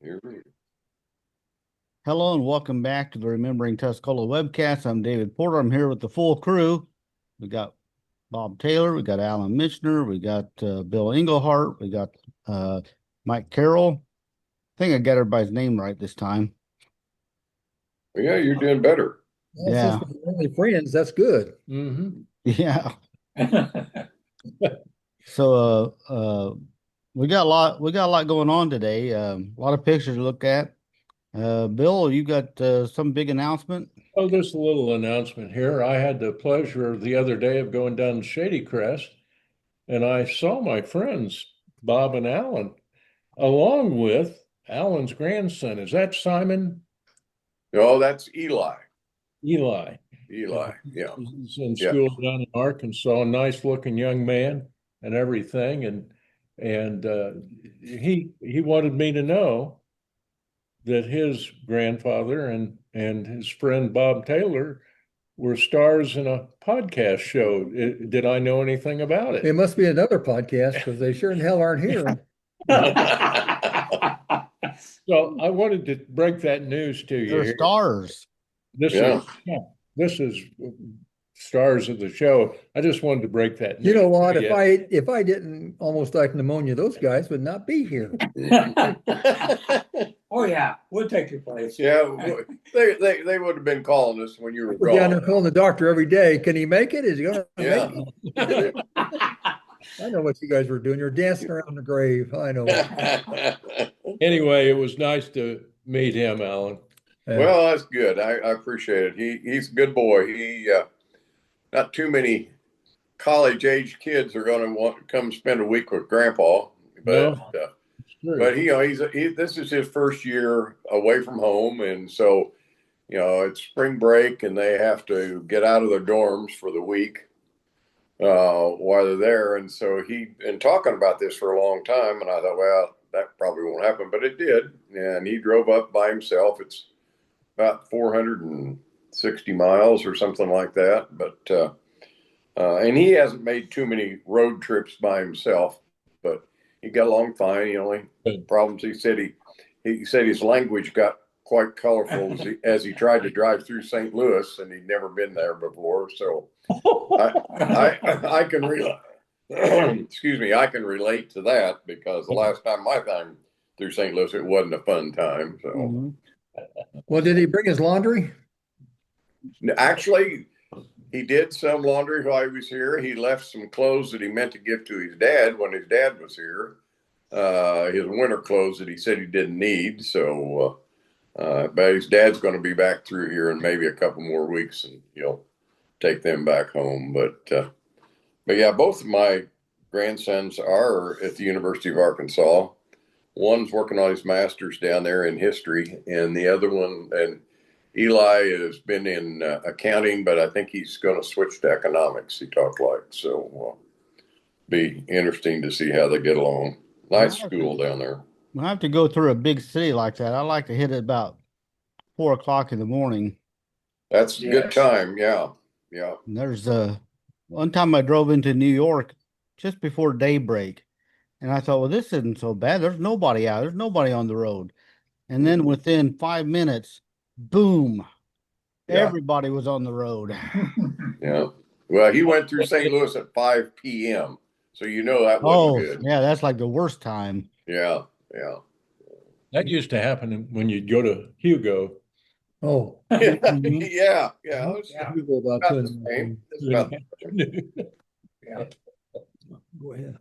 Here we Hello and welcome back to the Remembering Tuscola webcast. I'm David Porter. I'm here with the full crew. We got Bob Taylor, we got Alan Michener, we got Bill Englehardt, we got uh, Mike Carroll. I think I got everybody's name right this time. Yeah, you're doing better. Well, since Yeah, we're only friends, that's good. yeah. So we got a lot going on today. A lot of pictures to look at. Bill, you got some big announcement? Oh, just a little announcement here. I had the pleasure the other day of going down to Shady Crest, and I saw my friends, Bob and Alan, along with Alan's grandson. Is that Simon? No, that's Eli. Eli. Eli. Yeah. He's in Yeah. school down in Arkansas, a nice looking young man and everything. And he wanted me to know that his grandfather and his friend Bob Taylor were stars in a podcast show. Did I know anything about It it? must be another podcast because they sure in hell aren't here. So I wanted to break that news to you They're here. stars. This Yeah. this is stars of the show. I just wanted to break that news. You know what? to If I didn't almost die of pneumonia, those guys would not be here. Oh, yeah, we'll take your place. Yeah, they would have been calling us when you were We're down there gone. calling the doctor every day. Can he make it? Is he gonna Yeah. make it? I know what you guys were doing. You're dancing around the grave. I know. Anyway, it was nice to meet him, Alan. Well, that's good. I appreciate it. He's a good boy. Not too many college age kids are going to want to come spend a week with Grandpa, but No, it's true. but this is his first year away from home, and so it's spring break, and they have to get out of their dorms for the week while they're there, and so he'd been talking about this for a long time, and I thought, well, that probably won't happen, but it did, and he drove up by himself. It's about 460 miles or something like that, but and he hasn't made too many road trips by himself, but he got along fine. The only problems he said his language got quite colorful as he tried to drive through St. Louis, and he'd never been there before. So I can excuse me, I can relate to that because the last time through St. Louis, it wasn't a fun time. So Mhm. Well, did he bring his laundry? actually, he did some laundry while he was here. He left some clothes that he meant to give to his dad when his dad was here. His winter clothes that he said he didn't need. So, but his dad's going to be back through here in maybe a couple more weeks, and he'll take them back home. But yeah, both of my grandsons are at the University of Arkansas. One's working on his master's down there in history, and the other one, and Eli has been in accounting, but I think he's going to switch to economics. He talked like so. Be interesting to see how they get along. Nice school down there. When I have to go through a big city like that, I like to hit it about 4 o'clock in the morning. That's a good Yes. time. Yeah, yeah. And there's one time I drove into New York just before daybreak, and I thought, well, this isn't so bad. There's nobody out. There's nobody on the road. And then within 5 minutes, boom, Yeah. everybody was on the road. Yeah. Well, he went through St. Louis at 5 p.m., so that Oh, wasn't good. yeah, that's like the worst time. Yeah, yeah. That used to happen when you'd go to Hugo. Oh, Mhm. Yeah, yeah. It's Yeah. you go about about the 2 same. It's about the same. Yeah. Go ahead.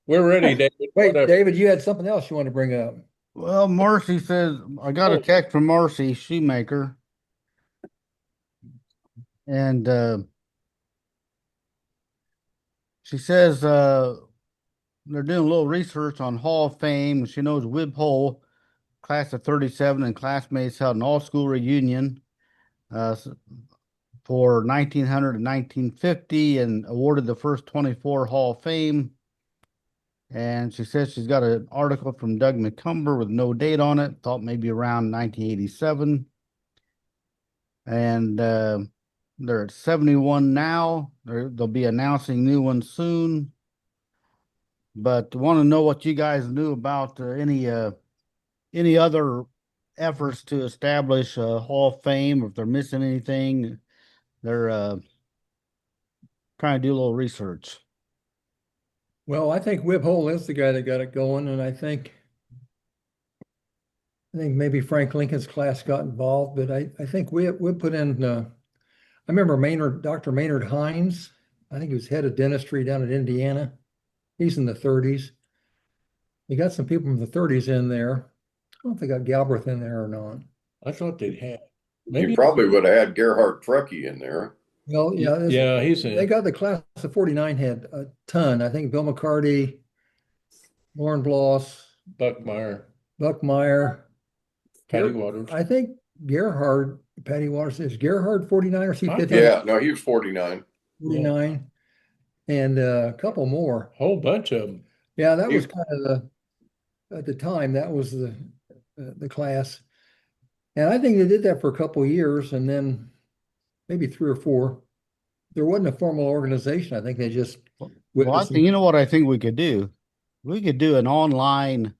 We're ready, David. Wait, Whatever. David, you had something else you want to bring up. Well, Marcy says, I got a Oh. text from Marcy Shoemaker, and she says they're doing a little research on Hall of Fame. She knows Wib Hole, class of 37, and classmates held an all-school reunion for 1900 and 1950 and awarded the first 24 Hall of Fame. And she says she's got an article from Doug McCumber with no date on it, thought maybe around 1987. And they're at 71 now. They'll be announcing new ones soon. But want to know what you guys knew about any any other efforts to establish a Hall of Fame, or if they're missing anything, they're trying to do a little research. Well, I think Wib Hole is the guy that got it going, and I think maybe Frank Lincoln's class got involved, but I think we put in. I remember Dr. Maynard Hines. I think he was head of dentistry down at Indiana. He's in the 30s. You got some people from the 30s in there. I don't know if they got Galbraith in there or not. I thought they'd have. You probably would have had Gerhard Trekkie in there. Well, yeah, Yeah, he's they in. got the class of 49 had a ton. I think Bill McCarty, Lauren Bloss, Buckmeyer, Buckmeyer, Patty Waters. I think Gerhard, Patty Waters, is Gerhard 49 or is he 50? Yeah, no, he was 49. 49. And a couple more. Whole bunch of them. Yeah, that was kind of at the time, that was the class. And I think they did that for a couple of years, and then maybe 3 or 4. There wasn't a formal organization. I think they just. Well, I think, you know what I think we could do? We could do an online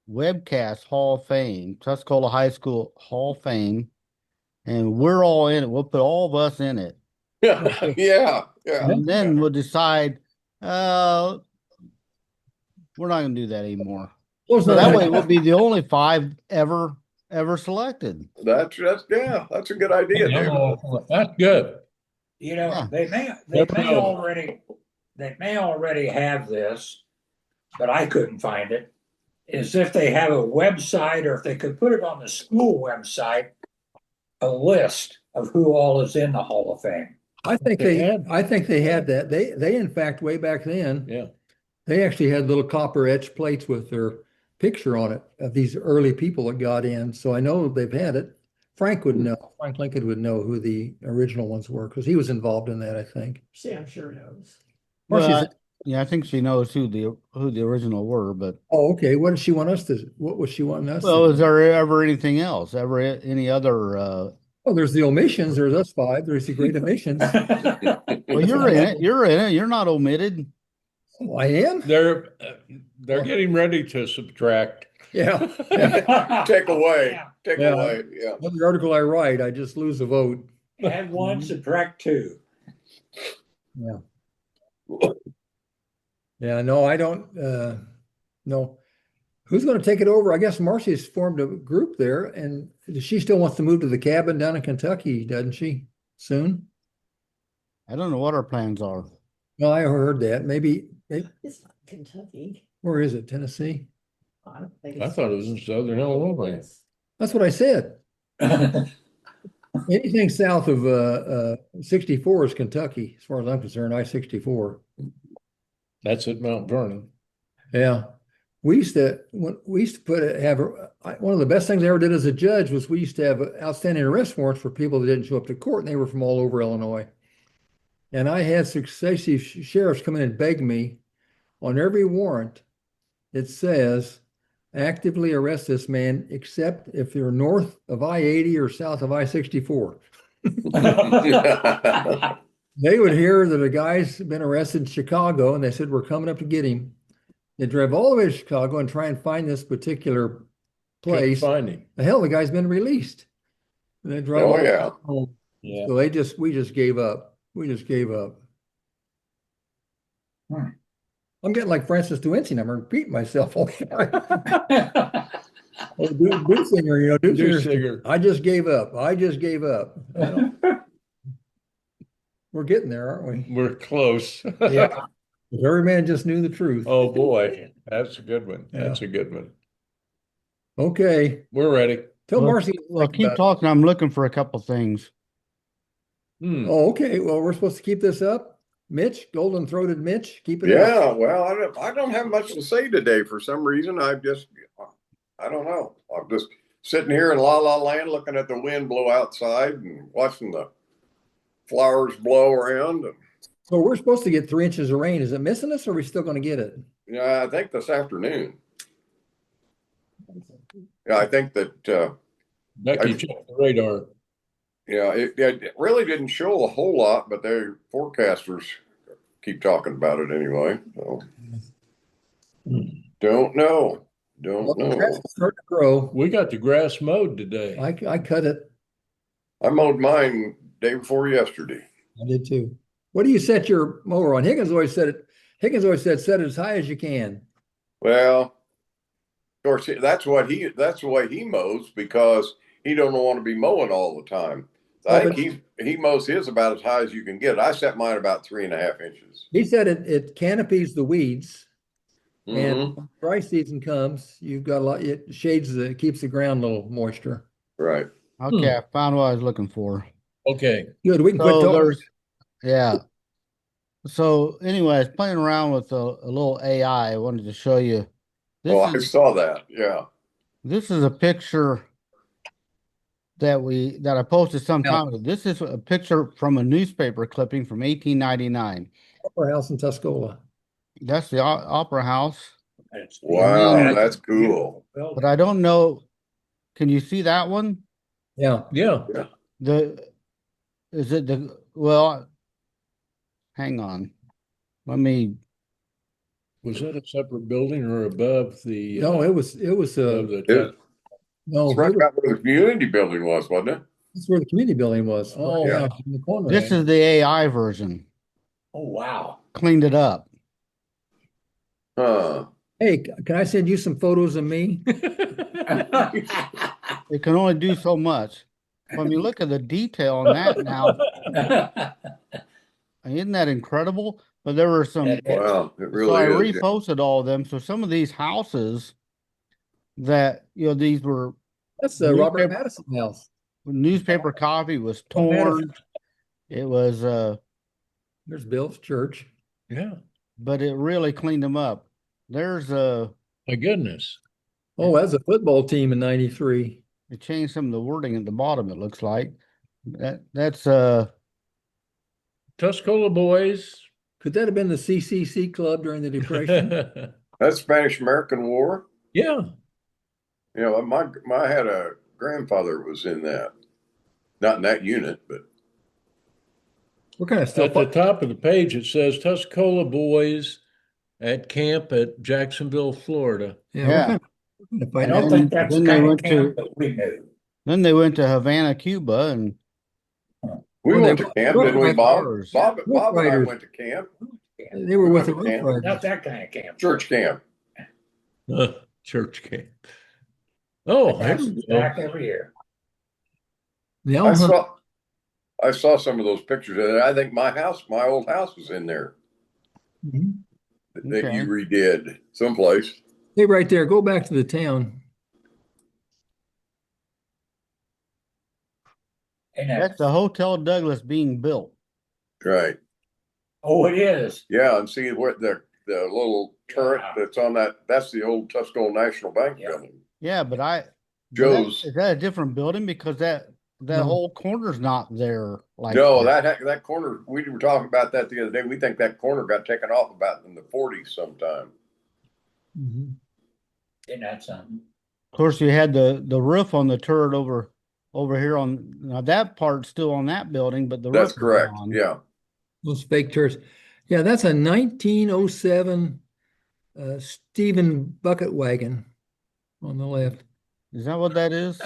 webcast Hall of Fame, Tuscola High School Hall of Fame, and we're all in it. We'll put all of us in it. Yeah. And then we'll decide, we're not going to do that anymore. So that way we'll be the only 5 ever selected. That's a good idea, David. That's good. You know, Yeah. they may already have this, but I couldn't find it. Is if they have a website, or if they could put it on the school website, a list of who all is in the Hall of Fame. I think they had that. They in fact, way back then, Yeah. they actually had little copper etched plates with their picture on it of these early people that got in. So I know they've had it. Frank would know. Frank Lincoln would know who the original ones were because he was involved in that, I think. Sam sure knows. Well, yeah, I think she knows who the original were, but Oh, okay. What was she wanting us well, to? is there ever anything else? Ever any other Oh, there's the omissions. There's us 5. There's the great omissions. well, you're in it. You're not omited. Oh, I am? They're getting ready to subtract. Yeah. Take away. Take Yeah. away. Yeah. Every article I write, I just lose a vote. Add 1, subtract 2. Yeah. Yeah, no, I don't, no. Who's going to take it over? I guess Marcy's formed a group there, and she still wants to move to the cabin down in Kentucky, doesn't she? Soon? I don't know what our plans are. No, I heard that. Maybe, It's not Kentucky. where is it? Tennessee? I don't think I thought it was in Southern Illinois. That's what I said. Anything south of 64 is Kentucky, as far as I'm concerned, I-64. That's at Mount Vernon. Yeah. We used to one of the best things I ever did as a judge was we used to have outstanding arrest warrants for people that didn't show up to court, and they were from all over Illinois. And I had successive sheriffs come in and beg me on every warrant. It says, actively arrest this man, except if they're north of I-80 or south of I-64. They would hear that a guy's been arrested in Chicago, and they said, we're coming up to get him. They drive all the way to Chicago and try and find this particular place. Couldn't find him. The hell, the guy's been released. And they drive all the way home. Yeah. So we just gave up. We just gave up. I'm getting like Francis Duensing. I'm repeating myself all the time. Oh, Duensinger, Duensinger. I just gave up. I just gave up. We're getting there, aren't we? We're close. Yeah. If every man just knew the truth. Oh, boy. That's a good one. Yeah. That's a good one. Okay. We're ready. Tell Well, Marcy. Well, keep talking. I'm looking for a couple things. Oh, okay. Well, we're supposed to keep this up. Mitch, golden-throated Mitch, keep it up. Yeah, well, I don't have much to say today for some reason. I don't know. I'm just sitting here in La La Land looking at the wind blow outside and watching the flowers blow around. So we're supposed to get 3 inches of rain. Is it missing us, or are we still going to get it? Yeah, I think this afternoon. Yeah, I think that, Becky, check the radar. yeah, it really didn't show a whole lot, but their forecasters keep talking about it anyway. So don't know. Don't The grass know. is starting to grow. We got the grass mowed today. I cut it. I mowed mine day before yesterday. I did too. What do you set your mower on? Higgins always said set it as high as you can. Well, of course, that's the way he mows because he don't want to be mowing all the time. Oh, I but- think he mows his about as high as you can get. I set mine about 3.5 inches. He said it canopies the weeds, Mhm. and when dry season comes, you've got a lot. It keeps the ground a little moisture. Right. Okay, I found what I was looking for. Okay. Good. We can quit So talking. yeah. So anyway, I was playing around with a little AI. I wanted to show you. I saw that. Yeah. This is a picture that I posted some time ago. This is a picture from a newspaper clipping from 1899. Opera House in Tuscola. That's the Opera House, Wow, that's cool. but I don't know. Can you see that one? Yeah. Yeah. Well, hang on. Let me. Was that a separate building or above the? No, it was above the It- no. It's right out where the community building was, wasn't it? That's where the community building was. Oh, yeah, in the corner. This is the AI version. Oh, wow. Cleaned it up. Huh. Hey, can I send you some photos of me? It can only do so much. When you look at the detail on that now, isn't that incredible? But there were some. Wow, it So I really is. reposted all of them. So some of these houses that these were That's the Robert Newspaper- Madison house. newspaper copy was Oh, Madison. torn. It was There's Bill's church. Yeah. but it really cleaned them up. There's My goodness. Oh, that's a football team in '93. it changed some of the wording at the bottom, it looks like. That's Tuscola boys. Could that have been the CCC club during the Depression? That's Spanish American War. Yeah. You know, I had a grandfather who was in that. Not in that unit, but We're kind of still. At the top of the page, it says Tuscola boys at camp at Jacksonville, Florida. Yeah. Yeah. We're kind of I fighting. don't think that's Then the they kind of went to- camp that we knew. then they went to Havana, Cuba, and we Well, went they- to camp, didn't we, Rough Bob? Riders. Bob and I Riders. went to camp, They were with the We went to Rough Riders. Not that kind of camp. church camp. Church camp. Oh, there That's we go. back every year. The I Elm saw some of those pictures, and I think my old house was in there Mhm. that Okay. you redid someplace. Hey, right there. Go back to the town. And that's the Hotel Douglas being built. Right. oh, it is. Yeah, and see where the little turret that's on that's the old Tuscola National Bank Yeah. building. Yeah, but Joe's. is that a different building? Because that No. whole corner's not there like No, that. that corner, we were talking about that the other day. We think that corner got taken off about in the 40s sometime. Mhm. Isn't that something? Of course, you had the roof on the turret over here on now that part's still on that building, but the roof That's is correct. gone. Yeah. Those fake turrets. Yeah, that's a 1907 Stephen bucket wagon on the left. Is that what that is?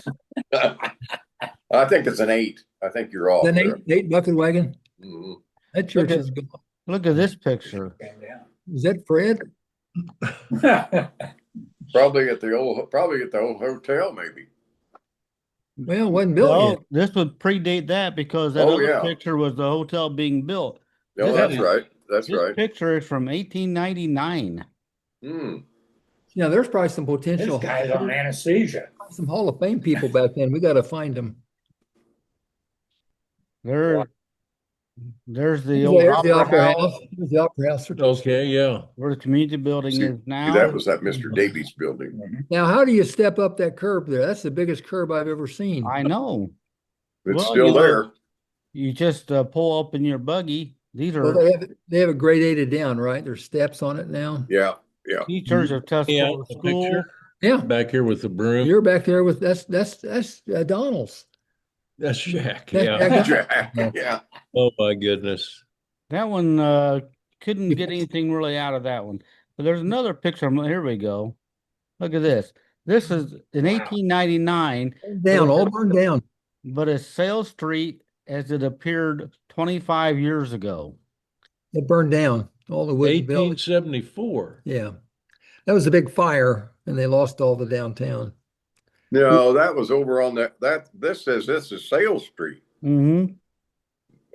I think it's an 8. I think you're off The there. Nate bucket wagon. Mhm. That church at- is gone. Look at this picture. Came down. Is that Fred? Probably at the old hotel, maybe. Well, it wasn't built No, yet. this would predate that because that Oh, other yeah. picture was the hotel being built. No, This that's is- right. That's This right. picture is from 1899. Hmm. Yeah, there's probably some This potential. guy's on anesthesia. Some Hall of Fame people back then. We got to find them. There's the There's old the opera Opera house House. There's the Opera House. Okay, yeah. where the community building See, is now. that was that Mr. Davies building. Now, how do you step up that curb there? That's the biggest curb I've ever seen. I know. It's Well, still you know, there. You just pull up in your buggy. These Well, are they have a grade 8 down, right? There's steps on it now. Yeah. Yeah. teachers of Yeah, Tuscola the School. picture Yeah, back here with the broom. you're back there with that's Donald's. That's Jack. That's Yeah. Jack. Jack. Yeah. Oh my goodness. That one couldn't get anything really out of that one. But there's another picture. Here we go. Look at this. This is in Wow. 1899, Down, all burned down. but it's Sales Street as it appeared 25 years ago. It burned down, all the wooden buildings. 1874. Yeah. That was a big fire and they lost all the downtown. No, that was over on this says this is Sales Street. Mm-hmm.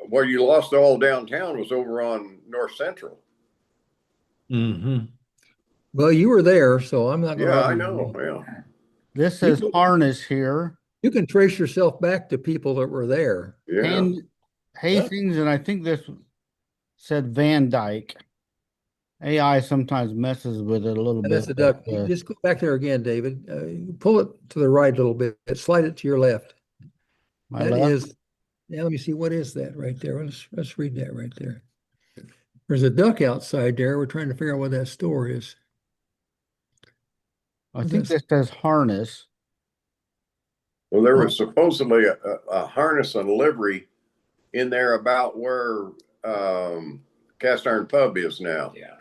Where you lost all downtown was over on North Central. Mm-hmm. Well, you were there, so I'm not gonna Yeah, I argue know. with you. Yeah. This says Harness here. You can trace yourself back to people that were there. Yeah. And Hastings, and I think this said Van Dyke. AI sometimes messes with it a little And bit. that's a duck. but, Just go back there again, David. Pull it to the right a little bit. Slide it to your left. my That left. is, now let me see, what is that right there? Let's read that right there. There's a duck outside there. We're trying to figure out what that store is. I think this says Harness. Well, there was supposedly a harness and livery in there about where Cast Iron Pub is now. Yeah.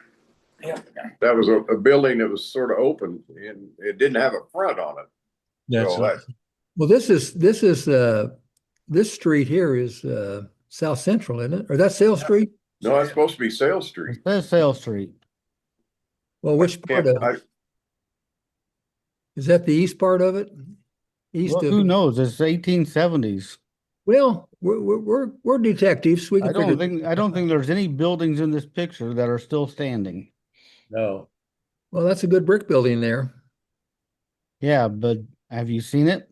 Yeah. That was a building that was sort of open and it didn't have a front on it. That's So that, Well, this street here is South Central, isn't it? Or that's Sales Street? no, that's supposed to be Sales It Street. says Sales Street. Well, which part of it? Is that the east part of it? East Well, of who knows? It's 1870s. Well, we're detectives. We can figure. I don't think there's any buildings in this picture that are still standing. no. Well, that's a good brick building there. Yeah, but have you seen it?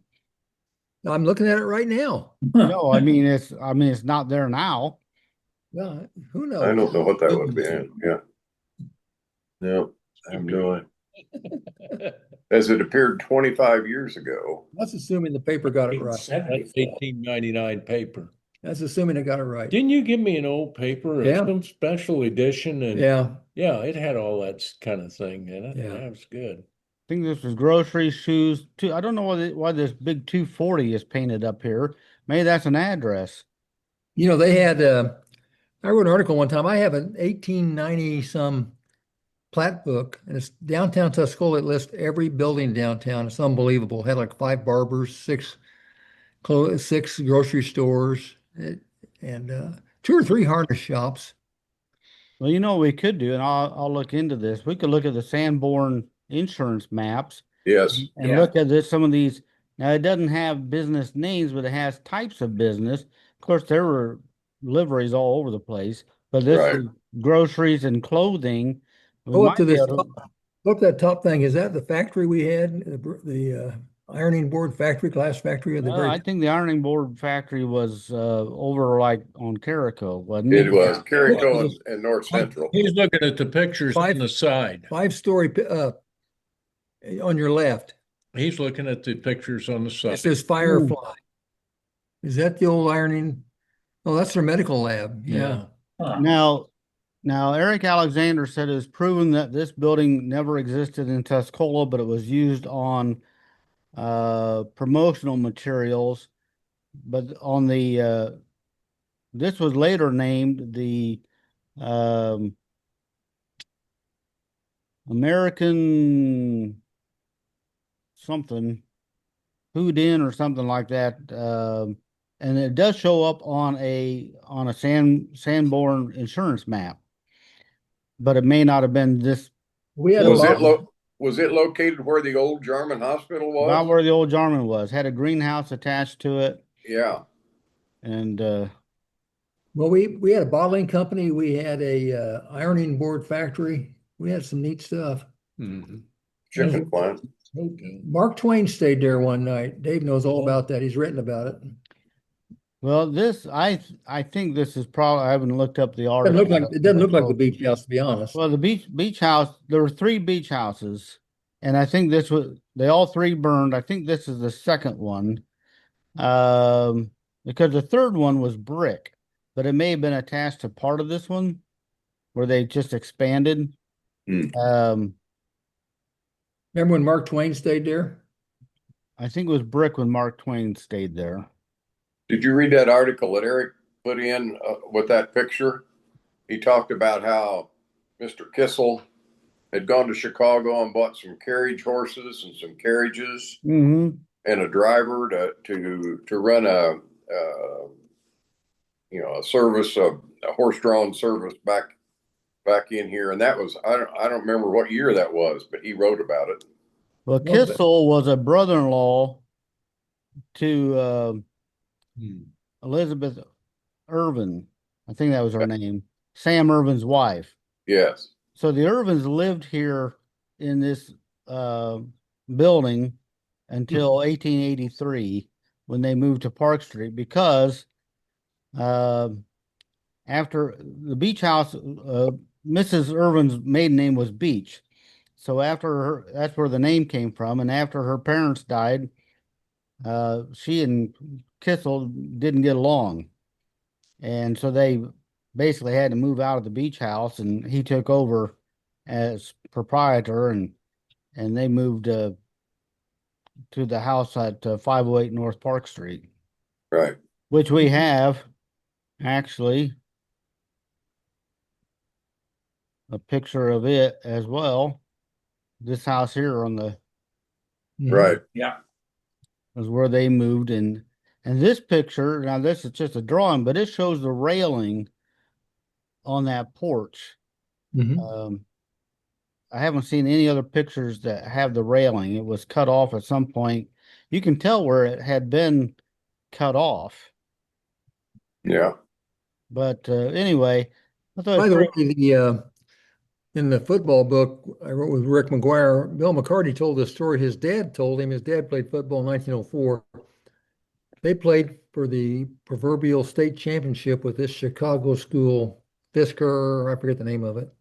I'm looking at it right now. No, I mean it's not there now. Well, who knows? I don't know what that would be. Yeah. No, I have no idea. As it appeared 25 years ago. That's assuming the paper got it right. That's 1899 paper. That's assuming it got it right. Didn't you give me an old paper, Yeah. some special edition? And Yeah. yeah, it had all that kind of thing in it. Yeah. That was good. I think this was groceries, shoes. I don't know why this big 240 is painted up here. Maybe that's an address. You know, they had, I wrote an article one time. I have an 1890 some plat book, and it's downtown Tuscola. It lists every building downtown. It's unbelievable. It had like 5 barbers, 6 grocery stores, and 2 or 3 harness shops. Well, you know what we could do, and I'll look into this. We could look at the Sanborn insurance maps Yes. and Yeah. look at this. Some of these. Now it doesn't have business names, but it has types of business. Of course, there were liveries all over the place, but this Right. is groceries and clothing. We Go up might to be this, able to- go up that top thing. Is that the factory we had? The ironing board factory, glass factory at the I very. think the ironing board factory was over like on Carico, wasn't It it? was Yeah. Carico and North Central. He's looking at the pictures on the side. 5-story on your left. He's looking at the pictures on the It side. says Firefly. Is that the old ironing? Oh, that's their medical lab. Yeah. Huh. Now Eric Alexander said it was proven that this building never existed in Tuscola, but it was used on promotional materials. But on the this was later named the American something Houdin or something like that. And it does show up on a Sanborn insurance map, but it may not have been this. We had Was a was it located where the old German hospital About was? where the old Jarman was. Had a greenhouse attached to it, Yeah. and well, we had a bottling company. We had a ironing board factory. We had some neat stuff. Mhm. Shipping plant. Mark Twain stayed there one night. Dave knows all about that. He's written about it. well, this I think this is probably I haven't looked up the It article. doesn't look like the beach house, to be honest. Well, the beach house. There were 3 beach houses, and I think they all 3 burned. I think this is the second one, because the third one was brick, but it may have been attached to part of this one, where they just expanded. Remember when Mark Twain stayed there? I think it was brick when Mark Twain stayed there. Did you read that article that Eric put in with that picture? He talked about how Mr. Kissel had gone to Chicago and bought some carriage horses and some carriages Mm-hmm. and a driver to run a a service, a horse-drawn service back in here. And that was, I don't remember what year that was, but he wrote about it. Well, Well, but- Kissel was a brother-in-law to Hmm. Elizabeth Irvin. I think that was her name. Sam Irvin's wife. Yes. So the Irvins lived here in this building until 1883 when they moved to Park Street because after the beach house, Mrs. Irvin's maiden name was Beach. So after her, that's where the name came from. And after her parents died, she and Kissel didn't get along. And so they basically had to move out of the beach house, and he took over as proprietor, and they moved to the house at 508 North Park Street, Right. which we have actually a picture of it as well. This house here on the Right. Yeah. is where they moved, and this picture, now this is just a drawing, but it shows the railing on that porch. Mhm. I haven't seen any other pictures that have the railing. It was cut off at some point. You can tell where it had been cut off. Yeah. But anyway, I thought By the it way, in the football book I wrote with Rick McGuire, Bill McCarty told this story. His dad told him his dad played football in 1904. They played for the proverbial state championship with this Chicago school, Fisker, I forget the name of it.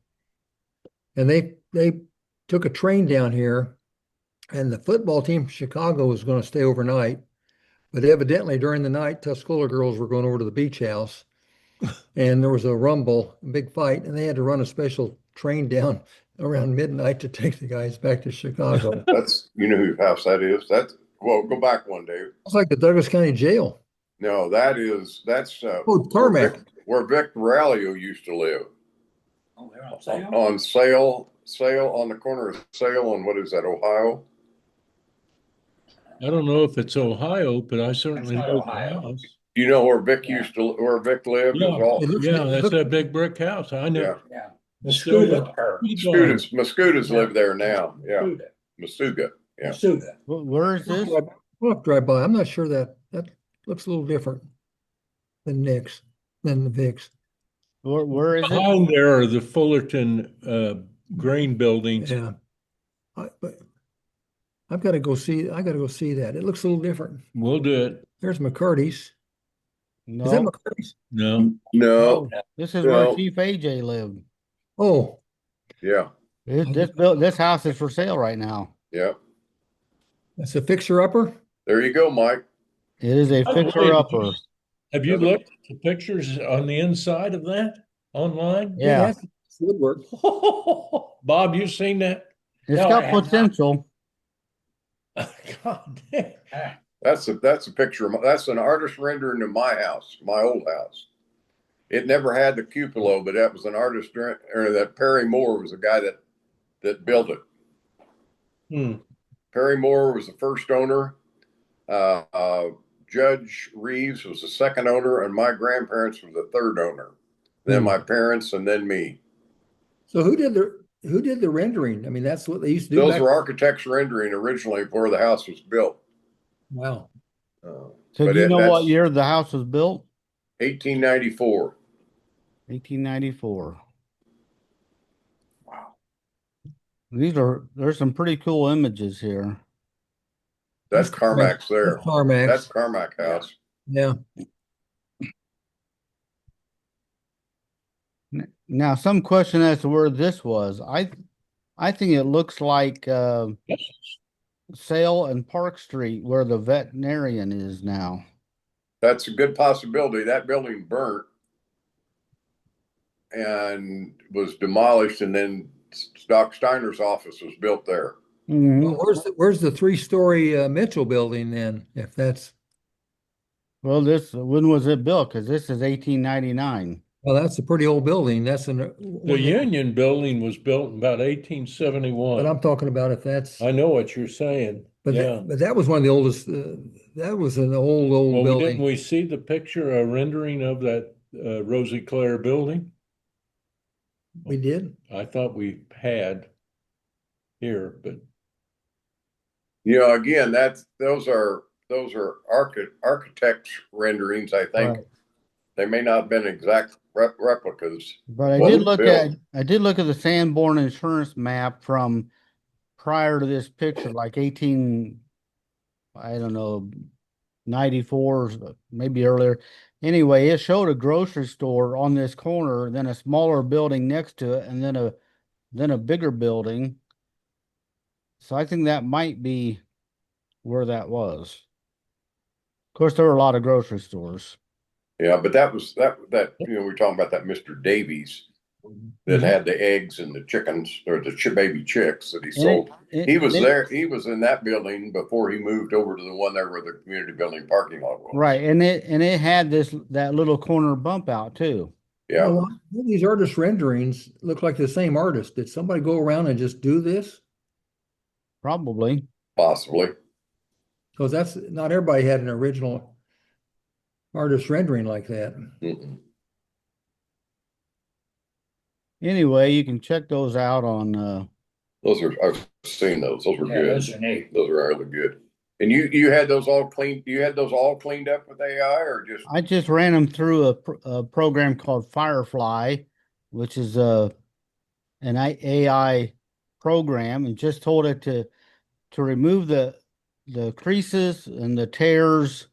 And they took a train down here, and the football team from Chicago was going to stay overnight. But evidently during the night, Tuscola girls were going over to the beach house, and there was a rumble, a big fight, and they had to run a special train down around midnight to take the guys back to Chicago. That's, whose house that is. Well, go back one, Dave. It's like the Douglas County Jail. No, that's Oh, Carmack. where Vic Rallio used to live. Oh, they're on sale? On Sale on the corner of Sale and what is that, Ohio? I don't know if it's Ohio, but I certainly It's not know the Ohio. house. Do you know where Vic Yeah. where Vic lived? Yeah. Is all, It looks- Yeah, it that's looks- that big brick house. I know. yeah. Yeah. Masuga. Mascudas live there now. Yeah. Masuga. Masuga. Yeah. Masuga. where is this? We'll have to drive by. I'm not sure that looks a little different than the Vicks. Where is it? Behind there are the Fullerton grain buildings. Yeah. But I've got to go see. I got to go see that. It looks a little different. We'll do it. There's McCarty's. Is that No, McCarty's? No. No. this is where No. Chief AJ lived. Oh, Yeah. This house is for sale right now. Yeah. that's a fixer-upper? There you go, Mike. It is a fixer upper. Have you looked at the pictures on the inside of that online? Yeah, that's woodwork. Bob, you seen that? it's No, I got have not. potential. God damn. That's a picture. That's an artist rendering of my house, my old house. It never had the cupola, but that was an artist, or that Perry Moore was the guy that built it. Hmm. Perry Moore was the first owner. Judge Reeves was the second owner, and my grandparents were the third owner. Then my parents, and then me. So who did the rendering? I mean, that's what they used to do. Those back- were architects rendering originally before the house was built. Wow. So But do you know what that's year the house was built? 1894. 1894. Wow. There's some pretty cool images here. That's Carmack's there. That's Carmack's. That's Carmack house. Yeah. Now, some question as to where this was. I think it looks like Sale and Park Street where the veterinarian is now. That's a good possibility. That building burnt and was demolished, and then Doc Steiner's office was built there. Mhm. Well, where's the three-story Mitchell building then? If that's Well, when was it built? Because this is 1899. Well, that's a pretty old building. That's The Union Building was built in about but 1871. I'm talking about if that's, I know what you're saying. but Yeah. but that was one of the oldest, that was an old Well, didn't building. we see the picture, a rendering of that Rosie Clare building? We did. I thought we had here, but Again, those are architects renderings, I think. Right. They may not have been exact replicas. But I What did was look built. at the Sanborn insurance map from prior to this picture, like 18, I don't know, 94, maybe earlier. Anyway, it showed a grocery store on this corner, then a smaller building next to it, and then a bigger building. So I think that might be where that was. Of course, there were a lot of grocery stores. Yeah, but that was that we're talking about that Mr. Davies that had the eggs and the chickens or the baby chicks that he sold. He was there. He was in that building before he moved over to the one there where the community building parking lot was. Right, and it had that little corner bump out too. Yeah. Well, these artist renderings look like the same artist. Did somebody go around and just do this? Probably. Possibly. Because that's not everybody had an original artist rendering like that. Mm-mm. Anyway, you can check those out on I've seen those. Those were Yeah, good. those are neat. Those are really good. And you had those all cleaned. You had those all cleaned up with AI, or just? I just ran them through a program called Firefly, which is an AI program, and just told it to remove the creases and the tears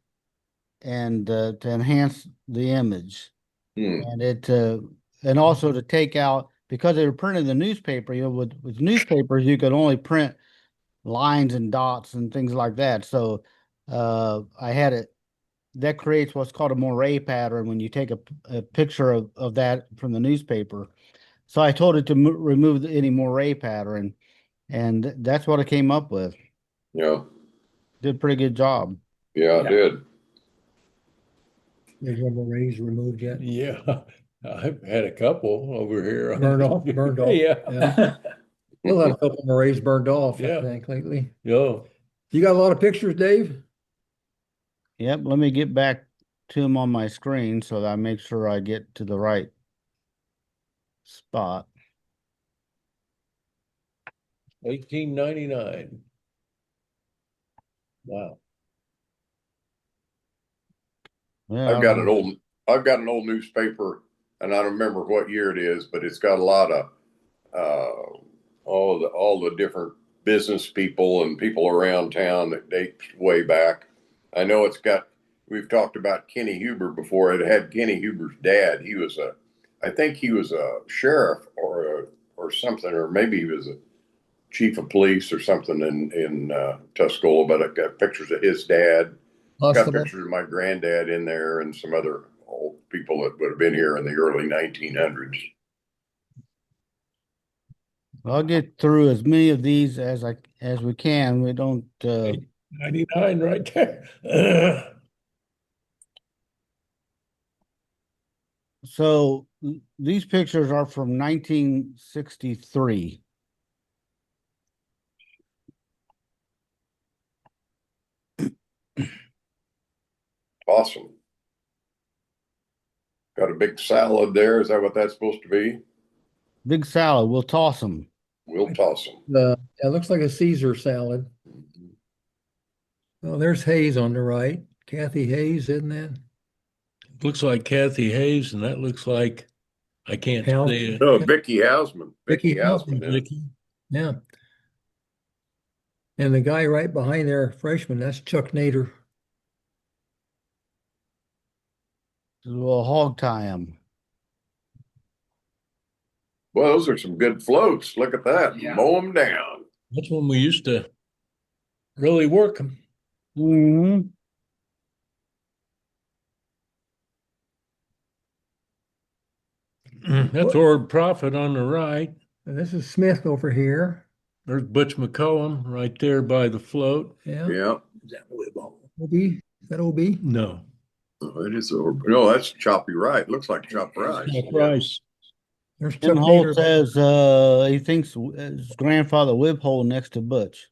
and to enhance the image. And it and also to take out, because they were printing the newspaper, with newspapers you could only print lines and dots and things like that. So I had it that creates what's called a moire pattern when you take a picture of that from the newspaper. So I told it to remove any moire pattern, and that's what I came up with. Yeah. Did a pretty good job. Yeah, I did. There's no moires removed yet. yeah, I've had a couple over here. Burned off. Yeah. Still had a couple moires burned off, Yeah. I think, lately. Yeah. You got a lot of pictures, Dave? Yep, let me get back to them on my screen so that I make sure I get to the right spot. 1899. Wow. Yeah, I've got an old newspaper, and I don't remember what year it is, but it's got a lot of all the different business people and people around town that dates way back. I know we've talked about Kenny Huber before. It had Kenny Huber's dad. I think he was a sheriff or something, or maybe he was a chief of police or something in Tuscola, but I got pictures of his dad. Got pictures of my granddad in there and some other old people that would have been here in the early 1900s. I'll get through as many of these as we can. We don't 99 right there. So these pictures are from 1963. Awesome. Got a big salad there. Is that what that's supposed to be? Big salad. We'll toss them. We'll toss them. It looks like a Caesar salad. Oh, there's Hayes on the right. Kathy Hayes, isn't that? Looks like Kathy Hayes, and that looks like I can't see it. No, Vicky Hausman. Vicky Hausman. Yeah. Vicky. Yeah. And the guy right behind there, freshman, that's Chuck Nader. We'll hog tie them. Well, those are some good floats. Look at that. Yeah. Mow them down. That's when we used to really work them. Mm-hmm. That's Ord Prophet on the right. And this is Smith over here. There's Butch McCollum right there by the float. Yeah. Yeah. Is that OB? Is that OB? No. Oh, it is over. No, that's choppy right. Looks like chopped rice. Jack Rice. There's Tim Chuck Holt Nader. says he thinks his grandfather Whiphole next to Butch.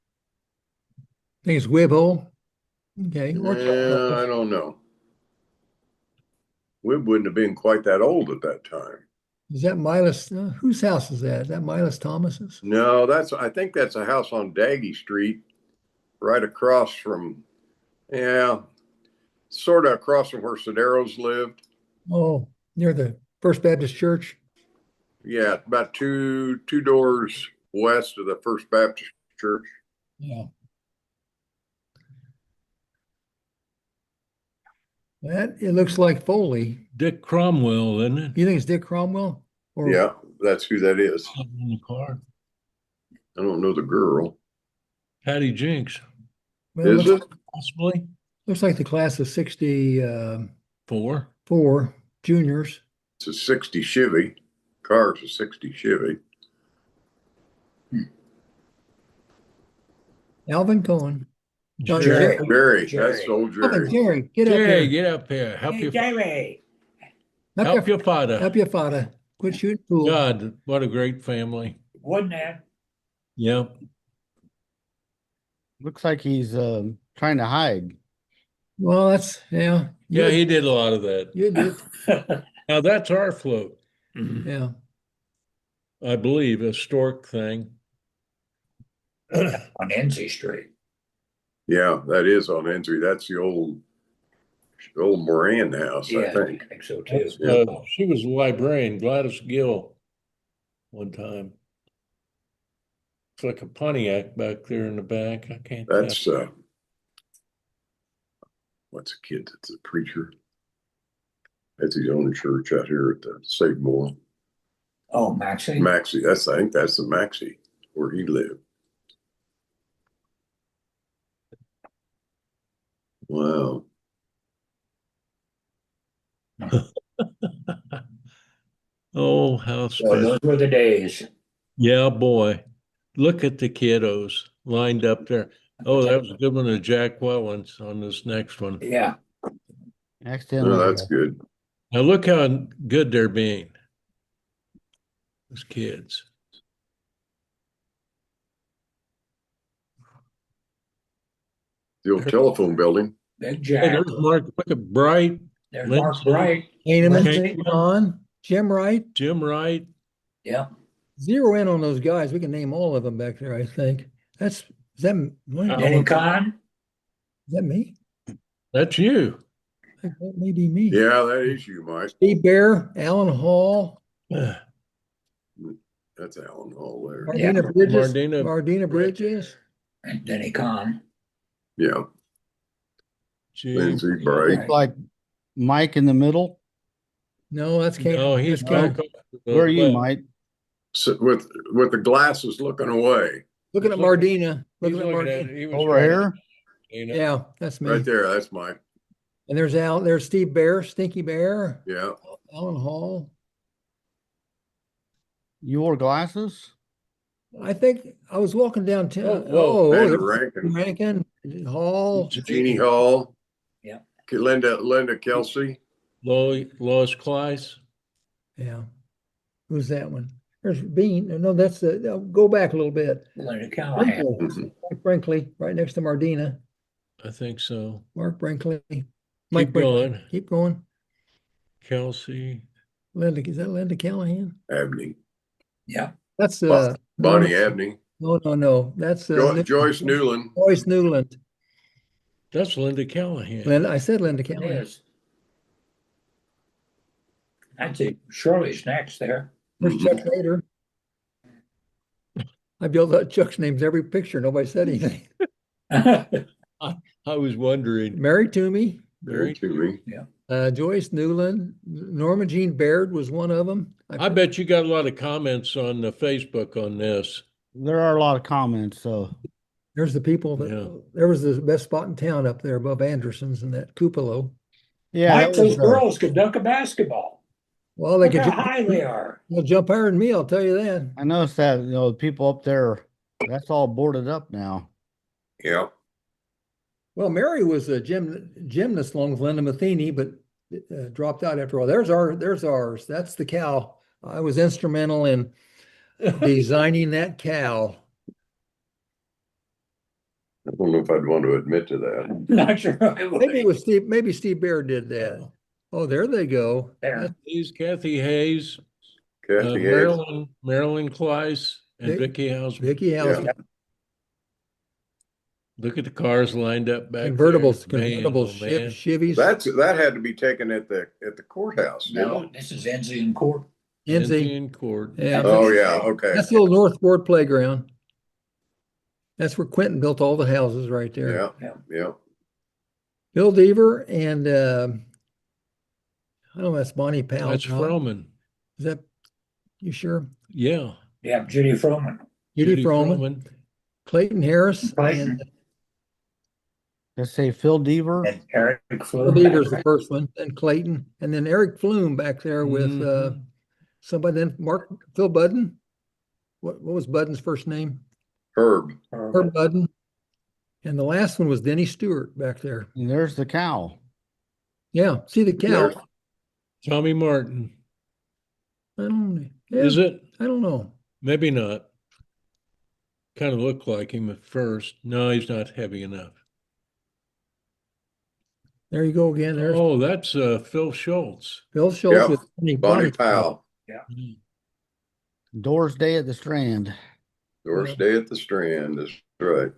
I think it's Wibble. Okay. Yeah, I don't know. We wouldn't have been quite that old at that time. Is that Milas? Whose house is that? Is that Milas Thomas's? No, I think that's a house on Daggy Street, right across from, yeah, sort of across from where Sedaros lived. Oh, near the First Baptist Church. Yeah, about two doors west of the First Baptist Church. Yeah. That it looks like Foley. Dick Cromwell, isn't it? You think it's Dick Cromwell? Or Yeah, that's who that is. In the car. I don't know the girl. Patty Jinks, well, it Is looks, it? possibly. looks like the class of 64 4. juniors. It's a 60 Chevy. Car's a 60 Chevy. Alvin Cohen. No, Jerry. Jerry, Jerry. that's old Alvin, Jerry. Jerry, get up Jerry, here. get up here. Help Hey, your Jerry. help your father. Help your father. Quit shooting pool. God, what a great family. Wouldn't that? Yep. Looks like he's trying to hide. Well, that's yeah. Yeah, he did a lot of that. You did. Now that's our float, Yeah. I believe, a stork thing. On NC Street. Yeah, that is on entry. That's the old Moran house, I Yeah, think. I think so too. Yeah. She was a librarian, Gladys Gill, one time. It's like a Pontiac back there in the back. I can't tell. That's what's a kid that's a preacher? That's his own church out here at the Sagamore. Oh, Maxie. Maxie, I think that's the Maxie where he lived. Wow. Oh, how Well, special. those were the days. Yeah, boy. Look at the kiddos lined up there. Oh, that was a good one of Jack Wellens on this next one. Yeah. Accidentally. No, that's good. Now look how good they're being. Those kids. The old telephone building. Big Hey, Jack. there's Mark. Look at Bright, There's Lindsay. Mark Bright. Heineman, Lindsay. John, Jim Wright. Jim Wright. Yeah. Zero in on those guys. We can name all of them back there, I think. Is that Denny Kahn. me? That's you. I think that may be me. Yeah, that is you, Mike. Steve Bear, Alan Hall, That's Alan Hall there. Mardina Bridges. Mardina. Mardina Bridges. And Denny Kahn. Yeah, Gee. Lindsay Bright. Looks like Mike in the middle. No, that's Kane. No, he's That's Kane. back on the Where are you, left. Mike? So with the glasses looking away. Looking at Mardina. He's Looking at looking at Mardina. it. He was Over trying here? to, you know. Yeah, that's me. Right there, that's Mike. And there's Steve Bear, Stinky Bear, Yeah. Alan Hall. You wore glasses? I think I was walking downtown. Oh, whoa. Andrew there's Rankin. Rankin, Hall. Jeannie Hall. Yeah. Linda Kelsey. Lois Kleiss. Yeah. Who's that one? There's Bean. No, that's go back a little bit. Linda Callahan. Mark Brinkley, right next to Mardina. I think so. Mark Brinkley. Keep Brinkley. going. Keep going. Kelsey. Linda, is that Linda Callahan? Abney. Yeah. That's Bonnie no, Abney. No. That's Joyce Newland. Joyce Newland. That's Linda Callahan. Linda, I said Linda It Callahan. is. I'd say Shirley's next there. There's Chuck Nader. I built out Chuck's names every picture. Nobody said anything. I was wondering. Married to me. Very to me. Joyce Newland. Norma Jean Baird was one of them. I bet you got a lot of comments on the Facebook on this. There are a lot of comments, so There's the people that Yeah. there was the best spot in town up there above Anderson's and that Cupola. yeah, Mike, that those was, girls could dunk a basketball. Well, they Look could how high they are. they'll jump higher than me, I'll tell you that. I noticed that, the people up there, that's all boarded up now. Yeah. Well, Mary was a gymnast along with Linda Matheny, but dropped out after all. There's ours. That's the cow. I was instrumental in designing that cow. I don't know if I'd want to admit to that. Not sure I would. Maybe it was Steve, maybe Steve Bear did that. Oh, there they go. There. He's Kathy Hayes, Kathy Hayes. Marilyn Kleiss, and Vicky Hausman. Vicky House. Look at the cars lined up back Convertibles, there. Man, convertibles, oh, man. Chevys. That had to be taken at the courthouse. didn't No, it? this is Enzian Court. Enzi. Indian Court. Yeah. Oh yeah, okay. That's the old North Ward Playground. That's where Quentin built all the houses right there. Yeah. Bill Deaver and I don't know, that's Bonnie Powell. That's Froman. Is that, you sure? Yeah. Yeah, Judy Froman. Judy Froman, Clayton Harris, Clayton. and Let's say Phil Deaver. And Eric Bill Flume. Deaver's the first one, and Clayton, and then Eric Flume back there with Mhm. somebody, then Phil Budden. What was Budden's first name? Herb. Herb Budden. And the last one was Denny Stewart back there. And there's the cow. Yeah, see the cow. There's- Tommy Martin. I don't, yeah, Is it? I don't know. Maybe not. Kind of looked like him at first. No, he's not heavy enough. There you go again. There's Oh, that's Phil Schultz. Bill Schultz Yep. with Bonnie Powell. Doors Day at the Strand. Doris Day at the Strand. That's right.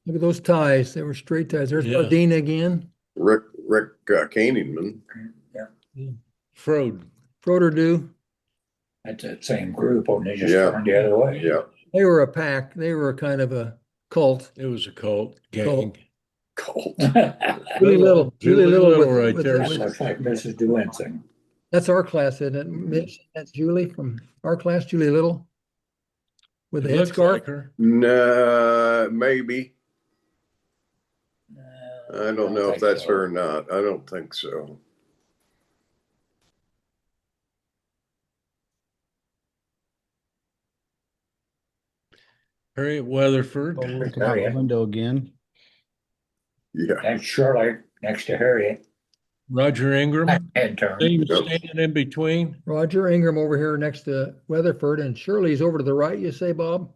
Look at those ties. They were straight ties. There's Yeah. Bardina again. Rick Caningman. Frode. Froderdew. That's that same group, and they just Yeah. turned the other way. Yeah. They were a pack. They were a kind of a cult. It was a cult gang. Cult. Colt. Julie Little. Julie Little right with there. that. Looks like Mrs. DeWinsing. That's our class, isn't it, Mitch? That's Julie from our class, Julie Little. With It the looks headscarf. like her. Nah, maybe. I don't know if think that's so. her or not. I don't think so. Harriet Weatherford. Go look out the window again. Yeah. That's Shirley next to Harriet. Roger Ingram. Head turn. He was standing in between. Roger Ingram over here next to Weatherford, and Shirley's over to the right, you say, Bob?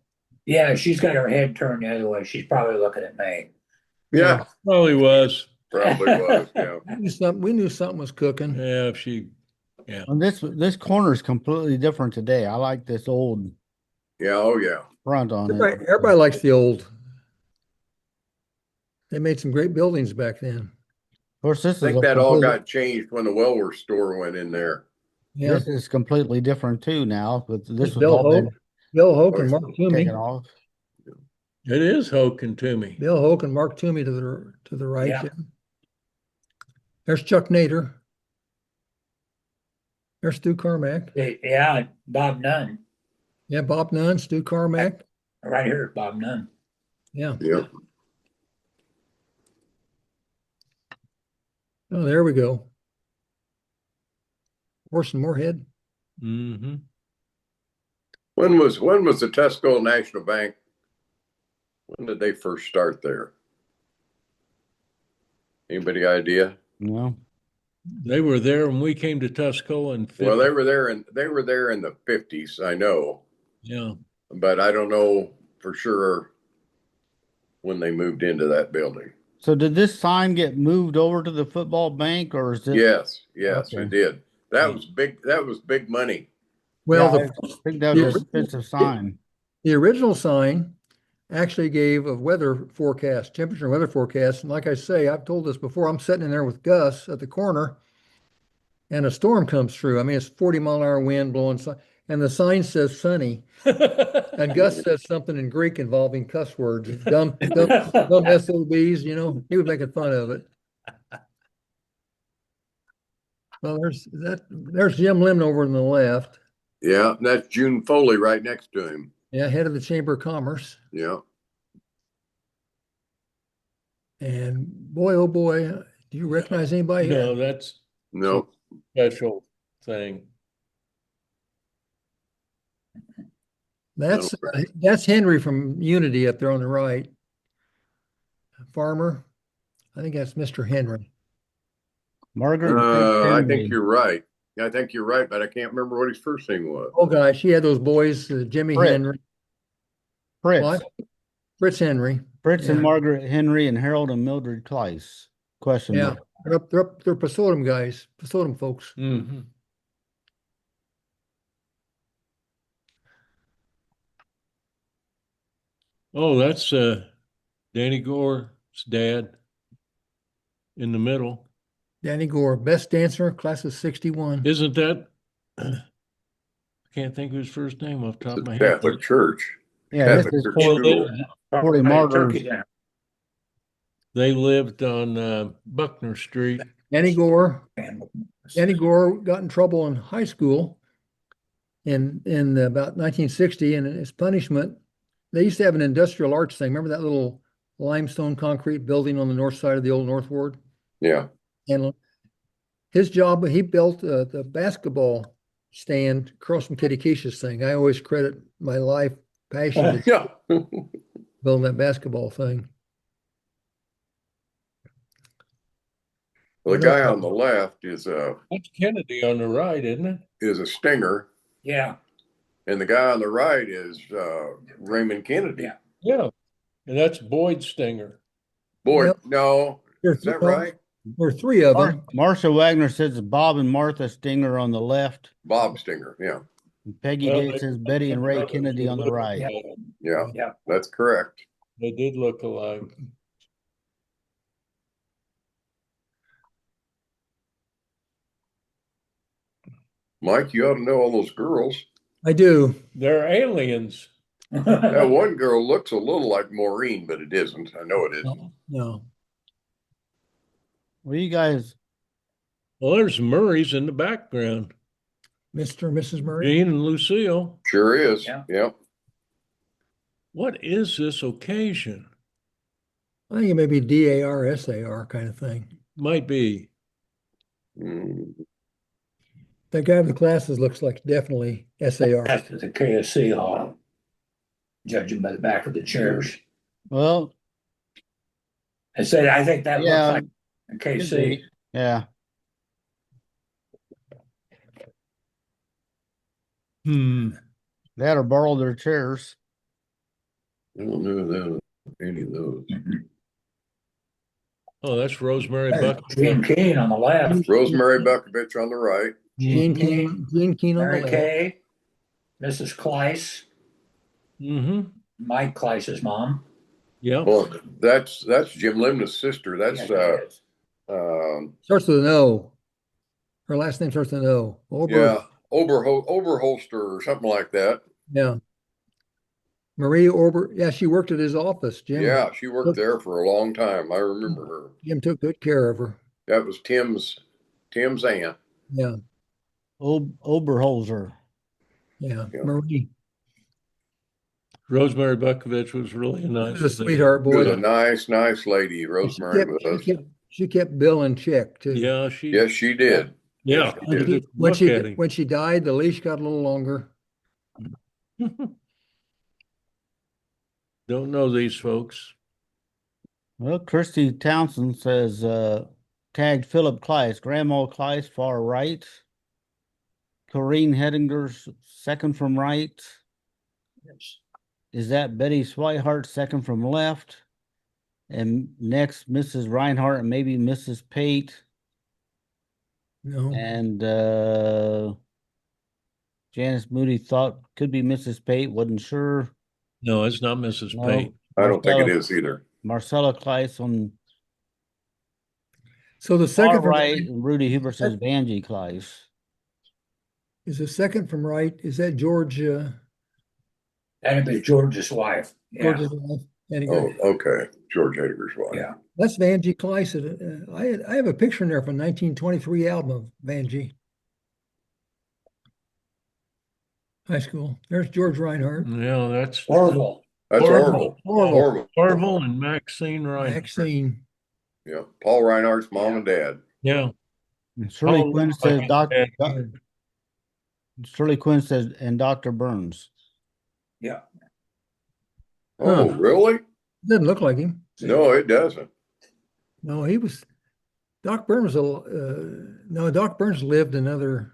Yeah, she's got her head turned the other way. She's probably looking at me. Yeah. Probably was. Probably was. Yeah. We knew something was cooking. Yeah, if she. And this corner is completely different today. I like this old Yeah. Oh yeah. front on it. Everybody likes the old. They made some great buildings back then. Of course, this I is think a that all complete- got changed when the Wellworth store went in there. Yeah, This is completely different too now. But this was Bill all been Hoke and Mark taken Toomey. off. It is Hoke and Toomey. Bill Hoke and Mark Toomey to the right. Yeah. Yeah. There's Chuck Nader. There's Stu Carmack. Yeah, Bob Nunn. Yeah, Bob Nunn, Stu Carmack. Right here, Bob Nunn. Yeah. Yep. Oh, there we go. Horse and Moorhead. Mm-hmm. When was the Tuscola National Bank? When did they first start there? Anybody idea? No. They were there when we came to Tuscola in 50. Well, they were there in the 50s, I know, Yeah. but I don't know for sure when they moved into that building. So did this sign get moved over to the football bank, or is it? Yes, Okay. it did. That was big. That was big money. Well, Yeah, I think that was an expensive sign. the original sign actually gave a weather forecast, temperature and weather forecast. And like I say, I've told this before, I'm sitting in there with Gus at the corner and a storm comes through. I mean, it's 40-mile-an-hour wind blowing, and the sign says sunny. And Gus says something in Greek involving cuss words, dumb SOBs, he was making fun of it. Well, there's Jim Lemon over on the left. Yeah, and that's June Foley right next to him. Yeah, head of the Chamber of Commerce. Yeah. And boy, oh boy, do you recognize anybody here? No, that's No. special thing. That's Henry from Unity up there on the right. Farmer. I think that's Mr. Henry. Margaret and Fritz I think Henry. you're right. I think you're right, but I can't remember what his first name was. Oh, gosh, she had those boys, Jimmy Fritz. Henry. Fritz. What? Fritz Henry. Fritz and Yeah. Margaret Henry and Harold and Mildred Kleiss. Question Yeah, mark. they're Pasodum guys, Pasodum folks. Mm-hmm. Oh, that's Danny Gore's dad in the middle. Danny Gore, best dancer, class of 61. Isn't that? I can't think of his first name off the top The of my head. Catholic Church. Yeah, this Catholic is Church for School. 40 martyrs. Turkey dinner. They lived on Buckner Street. Danny Gore got in trouble in high school in about 1960, and his punishment, they used to have an industrial arts thing. Remember that little limestone concrete building on the north side of the old North Ward? Yeah. And his job, he built the basketball stand across from Kitty Keisha's thing. I always credit my life passion to Yeah. building that basketball thing. The guy on the left is That's Kennedy on the right, isn't it? a stinger, Yeah, and the guy on the right is Raymond Kennedy. Yeah. Yeah. And that's Boyd Stinger. Boy, Yep. no, There's is that right? There are three of them. Marcia Wagner says Bob and Martha Stinger on the left. Bob Stinger. Yeah. And Peggy Well, Gates says Betty and Ray Kennedy on the right. Yeah. yeah. That's correct. They did look alike. Mike, you ought to know all those girls. I do. They're aliens. That one girl looks a little like Maureen, but it isn't. I know it isn't. No. Well, you guys, Well, there's Murray's in the background. Mr. and Mrs. Murray. Gene and Lucille. Sure is. Yeah. Yep. What is this occasion? I think it may be DAR, SAR kind of thing. Might be. Mm. That guy with the glasses looks like definitely SAR. That's at the KSC hall. Judging by the back of the chairs. well, I said, I think that Yeah. looks like a KC. yeah. They had to borrow their chairs. I don't know any of those. Oh, that's Rosemary Buck. Gene Keane on the left. Rosemary Buckovich on the right. Gene Keane on Mary the left. Kay, Mrs. Kleiss, Mm-hmm. Mike Kleiss's mom. Yeah. Well, that's Jim Limna's sister. That's Yeah, it is. Starts with an O. Her last name starts with an O. yeah, Oberholster or something like that. Yeah. Marie Ober. Yeah, she worked at his office. Jim. Yeah, she worked there for a long time. I remember her. Jim took good care of her. That was Tim's aunt. Yeah. Oberholzer. Yeah. Yeah. Marie. Rosemary Buckovich was really a nice. She was a sweetheart She was boy. a nice lady. Rosemary was. She kept Bill in check too. Yeah, she. Yes, she did. Yeah. Yes, she did. When she died, the leash got a little longer. Don't know these folks. Well, Christy Townsend says, tagged Philip Kleiss, Grandma Kleiss, far right. Corrine Hedinger's second from right. Is that Betty Swihart, second from left? And next, Mrs. Reinhardt and maybe Mrs. Pate. No. And Janice Moody thought could be Mrs. Pate, wasn't sure. No, it's not Mrs. No. Pate. I don't think it is either. Marcella Kleiss on So the far second from right, and Rudy Huber says Vanjie Kleiss. is the second from right. Is that George? That'd be George's wife. Yeah. George's wife? Oh, okay. George Edgar's wife. Yeah. That's Vanjie Kleiss. I have a picture in there from 1923 album of Vanjie. High school. There's George Reinhardt. Yeah, that's Orville. That's Orville. Orville. Orville and Maxine Ryan. Maxine. Yeah. Paul Reinhardt's mom and dad. Yeah. And Shirley Oh, Quinn says okay. Shirley Quinn says and Dr. Burns. Yeah. Oh, really? Doesn't look like him. No, it doesn't. No, he was. Doc Burns, no, Doc Burns lived another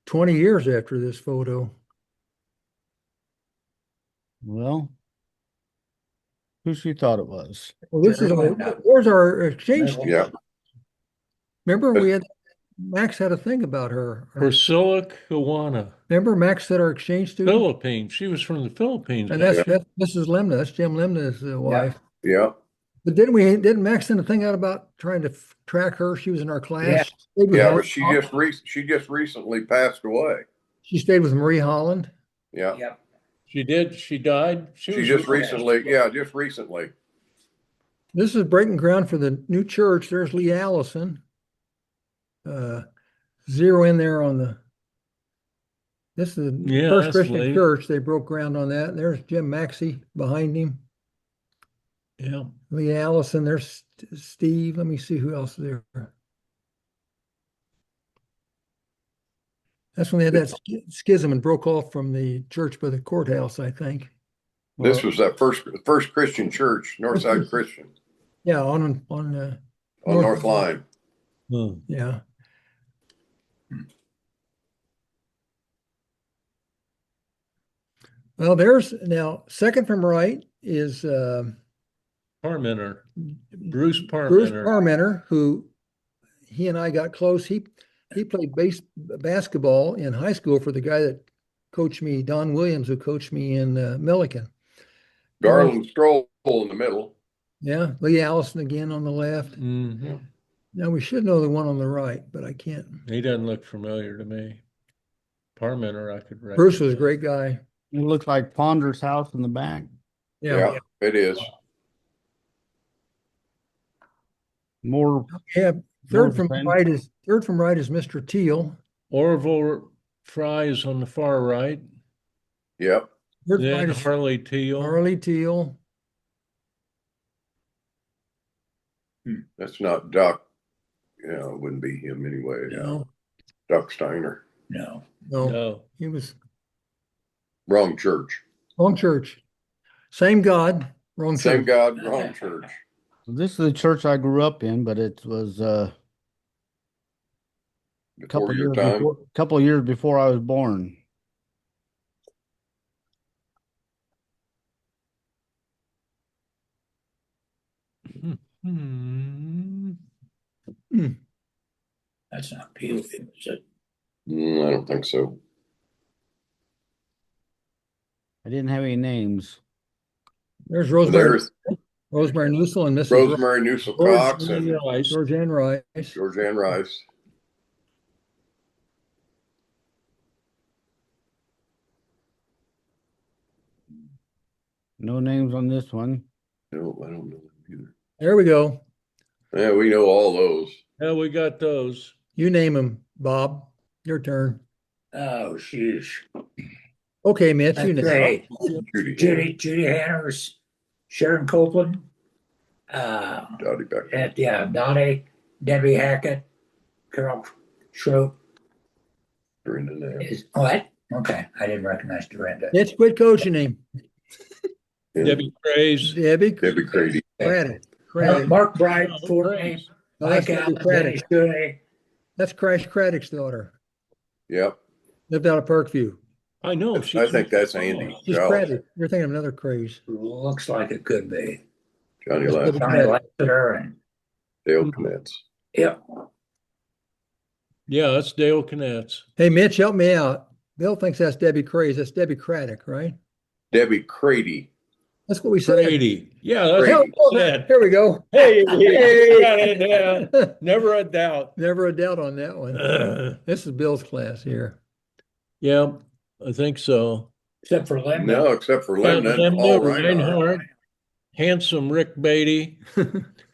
20 years after this photo. Well, who she thought it was. Well, this is, where's our exchange student? Yeah. Remember Max had a thing about her. Priscilla Kiwana, Remember Max said our exchange student? Philippines. She was from the Philippines. And that's Mrs. Lemna. That's Jim Lemna's wife. Yeah. But didn't Max send a thing out about trying to track her? She was in our class. Yeah, but she just recently passed away. She stayed with Marie Holland. Yeah. Yep. She did. She died. She just recently. Yeah, just recently. This is breaking ground for the new church. There's Lee Allison. Zero in there on the. This is the First Christian Lee. Church. They broke ground on that. There's Jim Maxey behind him. Yeah. Lee Allison. There's Steve. Let me see who else is there. That's when they had that schism and broke off from the church by the courthouse, I think. This was that first Christian church, Northside Christian, Yeah, on North Line. Yeah. Well, there's now second from right is Parmenter. Bruce Bruce Parmenter. Parmenter, who he and I got close. He played basketball in high school for the guy that coached me, Don Williams, who coached me in Milliken. Garland Stroll in the middle. Yeah, Lee Allison again on the left. Mm-hmm. Now we should know the one on the right, but I can't. He doesn't look familiar to me. Parmenter, I could recognize. Bruce was a great guy. It looks like Ponder's house in the back. Yeah, it is. More. Yeah, third from North right is Mr. Teal. Orville Fry is on the far right. Yep. Third from Then right is Harley Teal. Harley Teal. That's not Doc. Yeah, it wouldn't be him anyway. No, Doc Steiner. No. No. He was Wrong church. wrong church. Same God, wrong Same church. God, wrong church. This is the church I grew up in, but it was Before your time. couple years before I was born. Hmm. That's not Peel, is it? I don't think so. I didn't have any names. There's Rosemary There's Newsel and Mrs. Rosemary Newsel Cox and Georgianne Rice. Georgianne Rice. No names on this one. No, I don't know them either. There we go. Yeah, we know all those. Yeah, we got those. You name them, Bob. Your turn. Oh, sheesh. Okay, Mitch, you That's name great. Judy, Judy Hanners, Sharon Copeland, Dottie Becker. Dottie, Debbie Hackett, Carol Schroep. Dorinda Nair. Is what? Okay, I didn't recognize Dorinda. Mitch, quit coaching him. Yeah. Debbie Craze. Debbie Crady. Craddock. Mark Bright, Fortney, Oh, that's Mike Debbie Allen, Craddock. Denny Schutte. That's Crash Craddock's daughter. Yep. Lived out of Parkview. I know. I think that's Andy. She's Jones. Craddock. You're thinking of another craze. Looks like it could be. Johnny That's Lass. Johnny Lassiter and, Dale Knetz. yep. Yeah, that's Dale Knetz. Hey, Mitch, help me out. Bill thinks that's Debbie Craze. That's Debbie Craddock, right? Debbie Crady. That's what we said. Brady. Yeah, that's Brady. what I said. Here we go. Hey, we got it down. Never a doubt. Never a doubt on that one. This is Bill's class here. Yeah, I think so. Except for Linda. No, except for Lemon and Paul Reinhardt. Reinhardt, handsome Rick Beatty.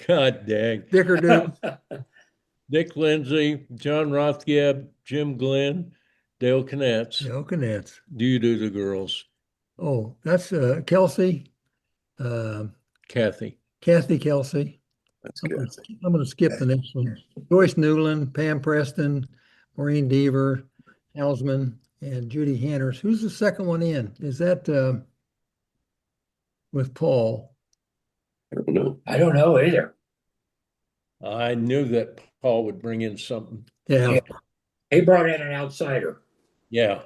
God dang. Dicker Duke. Dick Lindsay, John Rothgeb, Jim Glenn, Dale Knetz. No, Knetz. Do you do the girls? Oh, that's Kelsey. Kathy. Kathy Kelsey. That's I'm good. gonna skip the next one. Joyce Newland, Pam Preston, Maureen Deaver, Hausman, and Judy Hanners. Who's the second one in? Is that with Paul? I don't know. I don't know either. I knew that Paul would bring in something. Yeah. Yeah. He brought in an outsider. Yeah.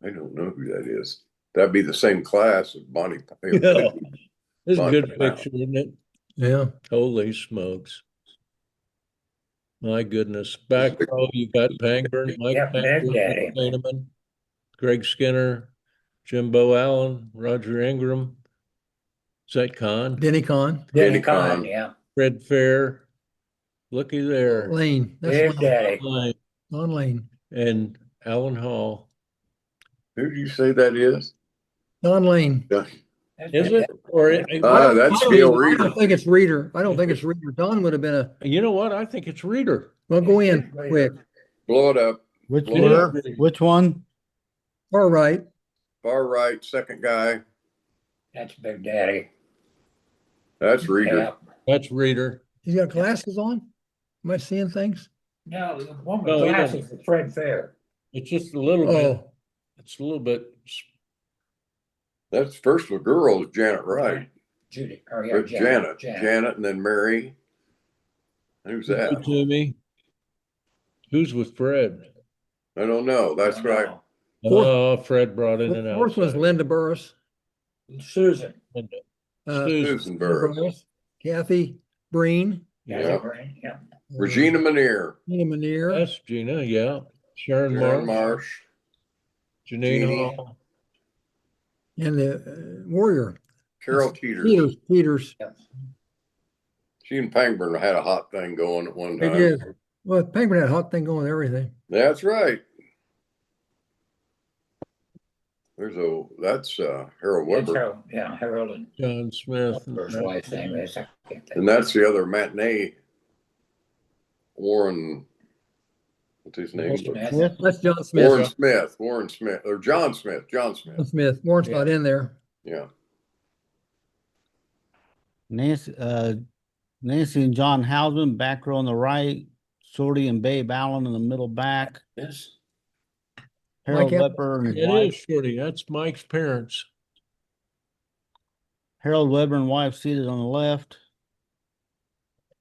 I don't know who that is. That'd be the same class as Bonnie. Yeah. This is a Bunch good of picture, isn't it? Yeah. Holy smokes. My goodness. Back row, you got Pangburn, Mike Yeah, Big Daddy. Heineman, Greg Skinner, Jimbo Allen, Roger Ingram. Is that Con? Denny Con. Denny Con. Con, yeah. Fred Fair. Looky there. Lane. That's Big Daddy. Don Lane. And Alan Hall. Who do you say that is? Don Lane. Is it? Or That's I Neil don't Reader. think it's Reader. I don't think it's Reader. Don would have been a, you know what? I think it's Reader. well, go in quick. Blow it up. Which Blow it up. which one? All right. Far right, second guy. That's Big Daddy. That's Reader. Yeah. That's Reader. He's got glasses on? Am I seeing things? No, the one with No, he glasses is Fred Fair. It's just a little bit. Oh, It's a little bit. That's first of girl is Janet Wright. Judy. Oh, yeah, Or Janet, and then Mary. Who's that? To me. Who's with Fred? I don't know. That's right. Fourth- Oh, Fred brought in an the fourth was outsider. Linda Burris. Susan. Susan Burr. Burris, Kathy Breen, Yeah. Yeah. Regina Manier. Gina Manier, That's Gina, yeah. Sharon Sharon Marsh, Marsh. Janine Jeannie. Hall. and the Warrior. Carol Teeters. Peters. She and Pangburn had a hot thing going at one They time. did. Well, Penguin had a hot thing going with everything. That's right. That's Harold Weber. Yeah, Harold and John Smith. Weber's wife name is. I can't think. And that's the other matinee. Warren, what's his name? Smith. That's John Smith. Warren Smith, or John Smith. John Smith. Warren's not in there. Yeah. Nancy and John Hausman, back row on the right. Shorty and Babe Allen in the middle back. Yes. Harold Mike Weber and his It wife. is Shorty. That's Mike's parents. Harold Weber and wife seated on the left.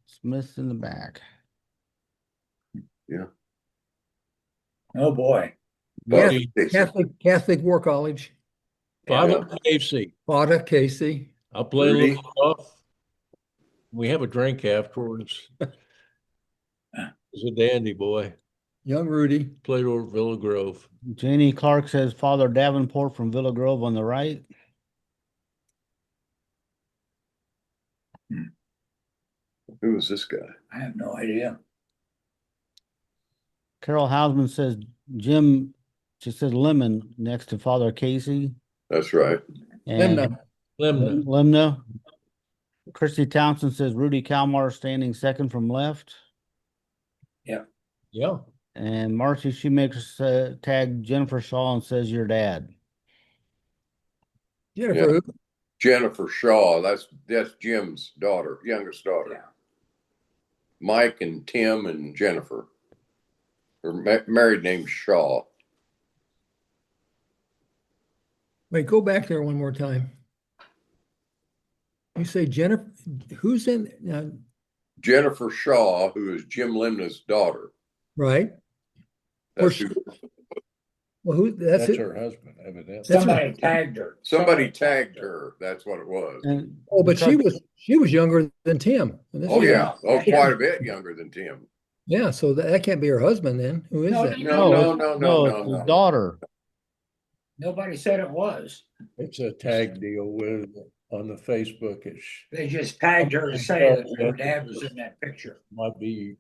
Smith in the back. Yeah. Oh, boy. Yeah. Casey. Catholic War College. Father Casey. Fada Casey. I'll play a Rudy. little off. We have a drink afterwards. He's a dandy boy. Young Rudy. Played over Villa Grove. Janie Clark says Father Davenport from Villa Grove on the right. Who is this guy? I have no idea. Carol Hausman says Jim, she says Lemon next to Father Casey. That's right. And Lemna. Lemna. Lemna. Christy Townsend says Rudy Kalmar standing second from left. Yeah. And Marcy Shoemaker tagged Jennifer Shaw and says your dad. Jennifer. Yeah. Jennifer Shaw. That's Jim's daughter, youngest daughter. Yeah. Mike and Tim and Jennifer. Her married name's Shaw. Wait, go back there one more time. You say Jennifer, who's in, Jennifer Shaw, who is Jim Lemna's daughter. right? That's Or- who, Well, who, that's That's it. her husband, evidently. That's Somebody tagged her. somebody tagged her. That's what it was. And Oh, but she was younger than Tim. And this Oh is- yeah. Oh, Yeah. quite a bit younger than Tim. Yeah, so that can't be her husband then. Who is No, that? No. it's his daughter. Nobody said it was. It's a tag deal with on the Facebook. It They just tagged her to say that her dad was in that picture. might be,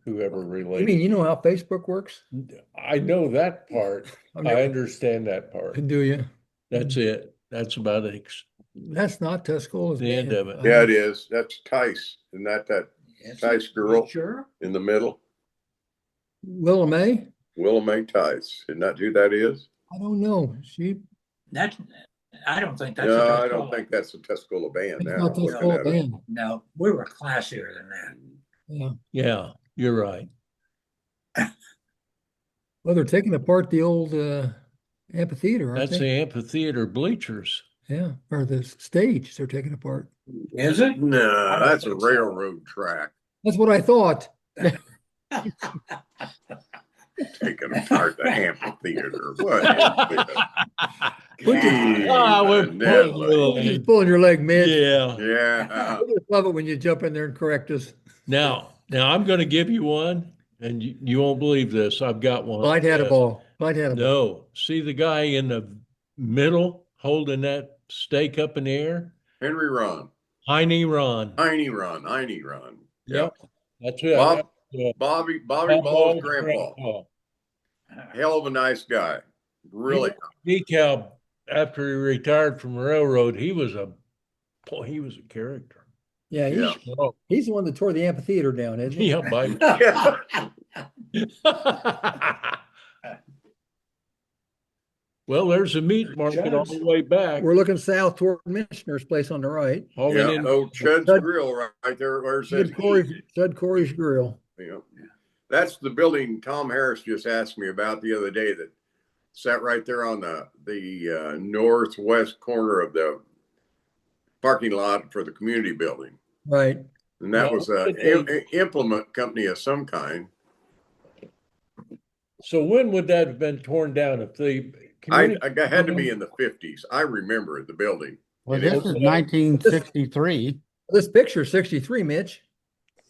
whoever You related. mean, you know how Facebook works? I know that part. I'm I never- understand that part. Do you? That's it. That's about it. That's not Tuscola's The end band. of it. Yeah, it is. That's Tice. Isn't that Tice girl Sure. in the middle? Willa May? Willa Mae Tice. Isn't that who that is? I don't know. I don't think that's. No, a I don't Tuscola. think that's a Tuscola band. It's now. not I'm looking Tuscola at it. band. No, we were classier than that. Yeah. Yeah, you're right. Well, they're taking apart the old amphitheater, aren't That's they? the amphitheater bleachers. Yeah, or the stage they're taking apart. Is it? No, I don't that's a think so. railroad track That's what I thought. taking apart the amphitheater. What is this? We're Gee, pulling Manila. your You're just leg. pulling your leg, Mitch. Yeah. Yeah. I just love it when you jump in there and correct us. Now I'm going to give you one, and you won't believe this. I've got one. Clyde had a Yes. ball. Clyde had a ball. No, see the guy in the middle holding that stake up in the air? Henry Ron. Heine Ron. Heine Ron. Heine Ron. Yep, that's it. Bob- That's, Bobby Bob Ball's Ball's grandpa. Hell of a nice guy. Really. Decal, after he retired from railroad, he was a character. Yeah, Yeah. Oh, he's the one that tore the amphitheater down, isn't he? yeah, by well, there's a meat market all the way back. We're looking south toward Michener's place on the right. All Yeah. the in- Oh, Chud's Chud- Grill right there where it says Judd Corey's Grill. Yeah. That's the building Tom Harris just asked me about the other day that sat right there on the northwest corner of the parking lot for the community building. Right. And that Well, was a implement company of some kind. So when would that have been torn down? If the I community had to be in the 50s. I remember the building. Well, It this is. is 1963. This picture, 63, Mitch.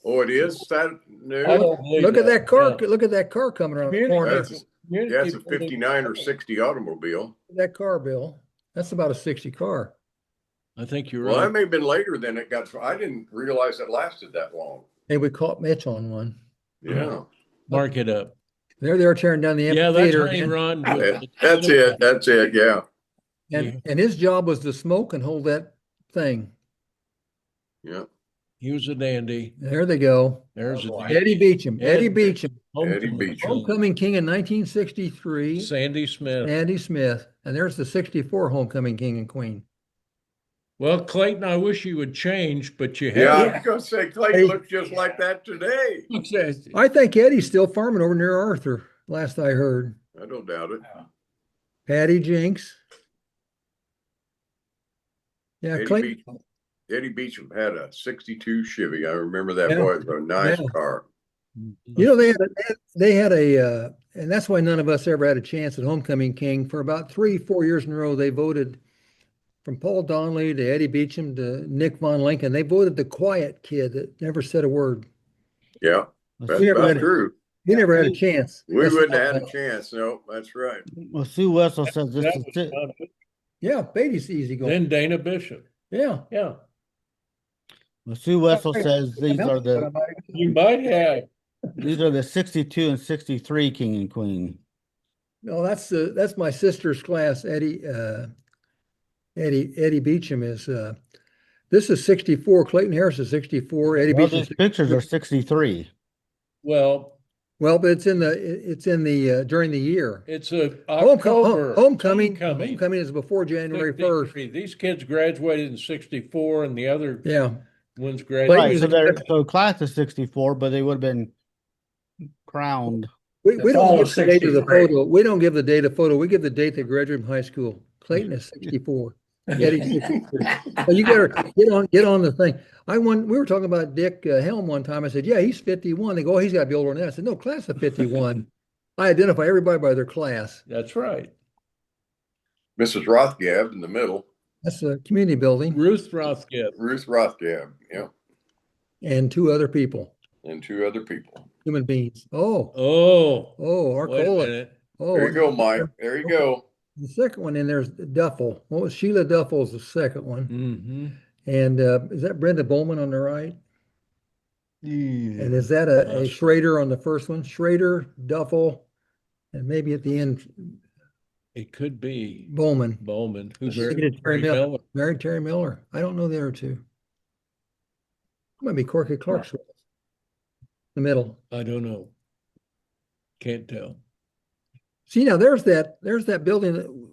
Oh, it is that new? I don't believe Look at that car. Yeah. Look at that car coming around the Community- corner. That's- Yeah, it's a 59 or 60 automobile. That car, Bill. That's about a 60 car. I think you're Well, right. that may have been later than it got. I didn't realize it lasted that long. Hey, we caught Mitch on one. Yeah. Mark it up. There they are tearing down the Yeah, that's amphitheater Heine again. Ron. That's it. That's it. Yeah. And his job was to smoke and hold that thing. Yeah. He was a dandy. There they go. There's Oh, a boy. Eddie Beecham. Eddie Ed- Beecham. Eddie Beecham. Homecoming King in 1963. Sandy Smith. Andy Smith. And there's the 64 Homecoming King and Queen. Well, Clayton, I wish you would change, but you Yeah, I have. was going to say, Clayton looks just like that today. I think Eddie's still farming over near Arthur, last I heard. I don't doubt it. Patty Jinks. Yeah, Eddie Beecham had a 62 Chevy. I remember that Yeah. boy. It was a nice Yeah. car. You know, they had a, and that's why none of us ever had a chance at Homecoming King. For about 3-4 years in a row, they voted from Paul Donnelly to Eddie Beecham to Nick Von Lincoln. They voted the quiet kid that never said a word. Yeah, that's We never about had true. He never had a chance. We wouldn't have had a chance. No, that's right. Well, Sue Wessel says this That is was it. about it. Yeah, Beatty's easy going. Then Dana Bishop. Yeah. Yeah, Well, Sue Wessel says these are the you might have. 62 and 63 King and Queen. No, that's my sister's class. Eddie Beecham is this is 64. Clayton Harris is 64. Eddie Well, Beecham. these pictures are 63. Well, Well, but it's in the during the year. it's a October. Homecoming is before January 1st. 63. These kids graduated in 64 and the other Yeah. ones Right, graduated. so class is 64, but they would have been crowned. We The don't fall give of the date of the 63. photo. We don't give the date of photo. We give the date they graduated from high school. Clayton is 64. Eddie's 63. Well, you better get on the thing. We were talking about Dick Helm one time. I said, yeah, he's 51. They go, oh, he's got to be older than that. I said, no, class of 51. I identify everybody by their class. That's right. Mrs. Rothgab in the middle. That's a community building Ruth Rothgeb. Ruth Rothgab. Yeah. and 2 other people, And 2 other people. human beings. Oh, Oh, wait a Arcola. minute. Oh, There you go, Mike. There you go. The second one in there's Duffel. What was Sheila Duffel's the second one. Mm-hmm. And is that Brenda Bowman on the right? And is that Not a sure. Schrader on the first one? Schrader, Duffel, and maybe at the end, It could be Bowman. Bowman, who I think married it's Terry Terry Miller. Miller. Married Terry Miller. I don't know the other 2. Might be Corky Clarksville. The middle. I don't know. Can't tell. See, now there's that building,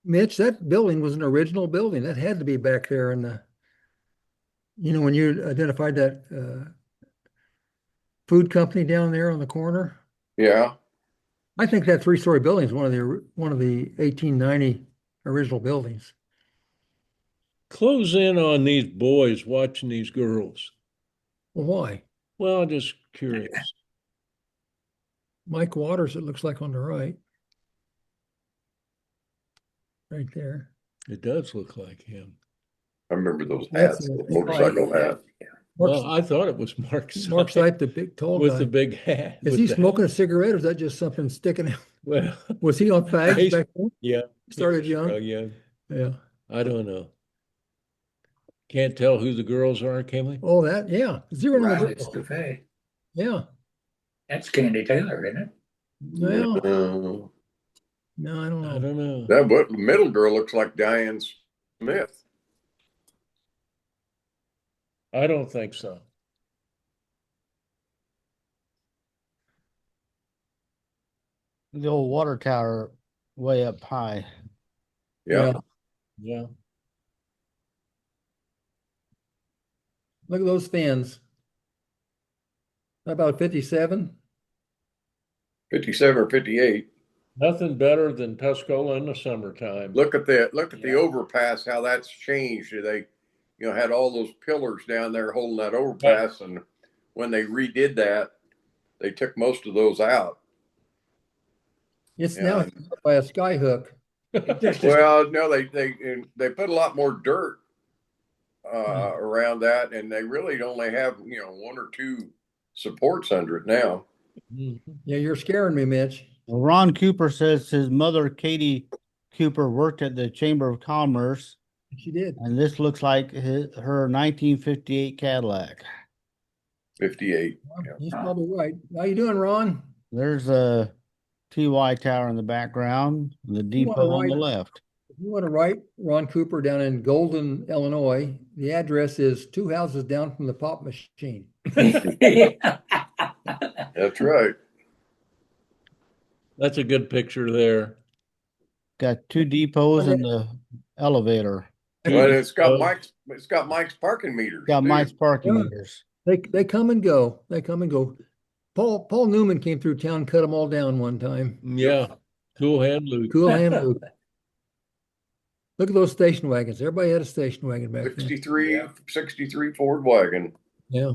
Mitch, that building was an original building. That had to be back there in the, when you identified that food company down there on the corner. Yeah. I think that 3-story building is one of the 1890 original buildings. Close in on these boys watching these girls. Well, why? Well, I'm just curious. Mike Waters, it looks like on the right. Right there. It does look like him. I remember those That's hats, a- those motorcycle hats. Well, I thought it was Mark Mark Sipe Sipe, the big tall with guy. the big hat. Is with he the- smoking a cigarette or is that just something sticking out? Well, Was he on fags He's- back then? yeah. Started young? Oh, yeah. Yeah. I don't know. Can't tell who the girls are, can we? Oh, that, yeah. Zero Right, number. it's buffet. Yeah. That's Candy Taylor, isn't it? Well, Uh, no, I don't I know. don't know. that but middle girl looks like Diane Smith. I don't think so. The old water tower way up high. Yeah. Yeah. Look at those fans. About 57? 57 or 58. Nothing better than Tuscola in the summertime. Look at the Yeah. overpass, how that's changed. They, had all those pillars down there holding that overpass, and when they redid that, they took most of those out. It's Yeah. now by a sky hook. Well, no, they put a lot more dirt around that, and they really only have one or two supports under it now. Mhm. Yeah, you're scaring me, Mitch. Well, Ron Cooper says his mother, Katie Cooper, worked at the Chamber of Commerce, She did. and this looks like her 1958 Cadillac. 58. Yeah. He's probably right. How you doing, Ron? There's a TY tower in the background, and the You wanna depot on the write- left. If you want to write Ron Cooper down in Golden, Illinois, the address is 2 houses down from the pop machine. That's right. That's a good picture there. Got 2 depots and the elevator. But it's got Oh. Mike's parking meters. Got too. Mike's parking Yeah. meters. They come and go. They come and go. Paul Newman came through town, cut them all down one time. Yeah. Cool hand Luke. Cool hand Luke. Look at those station wagons. Everybody had a station wagon back then. 63 Ford wagon. Yeah.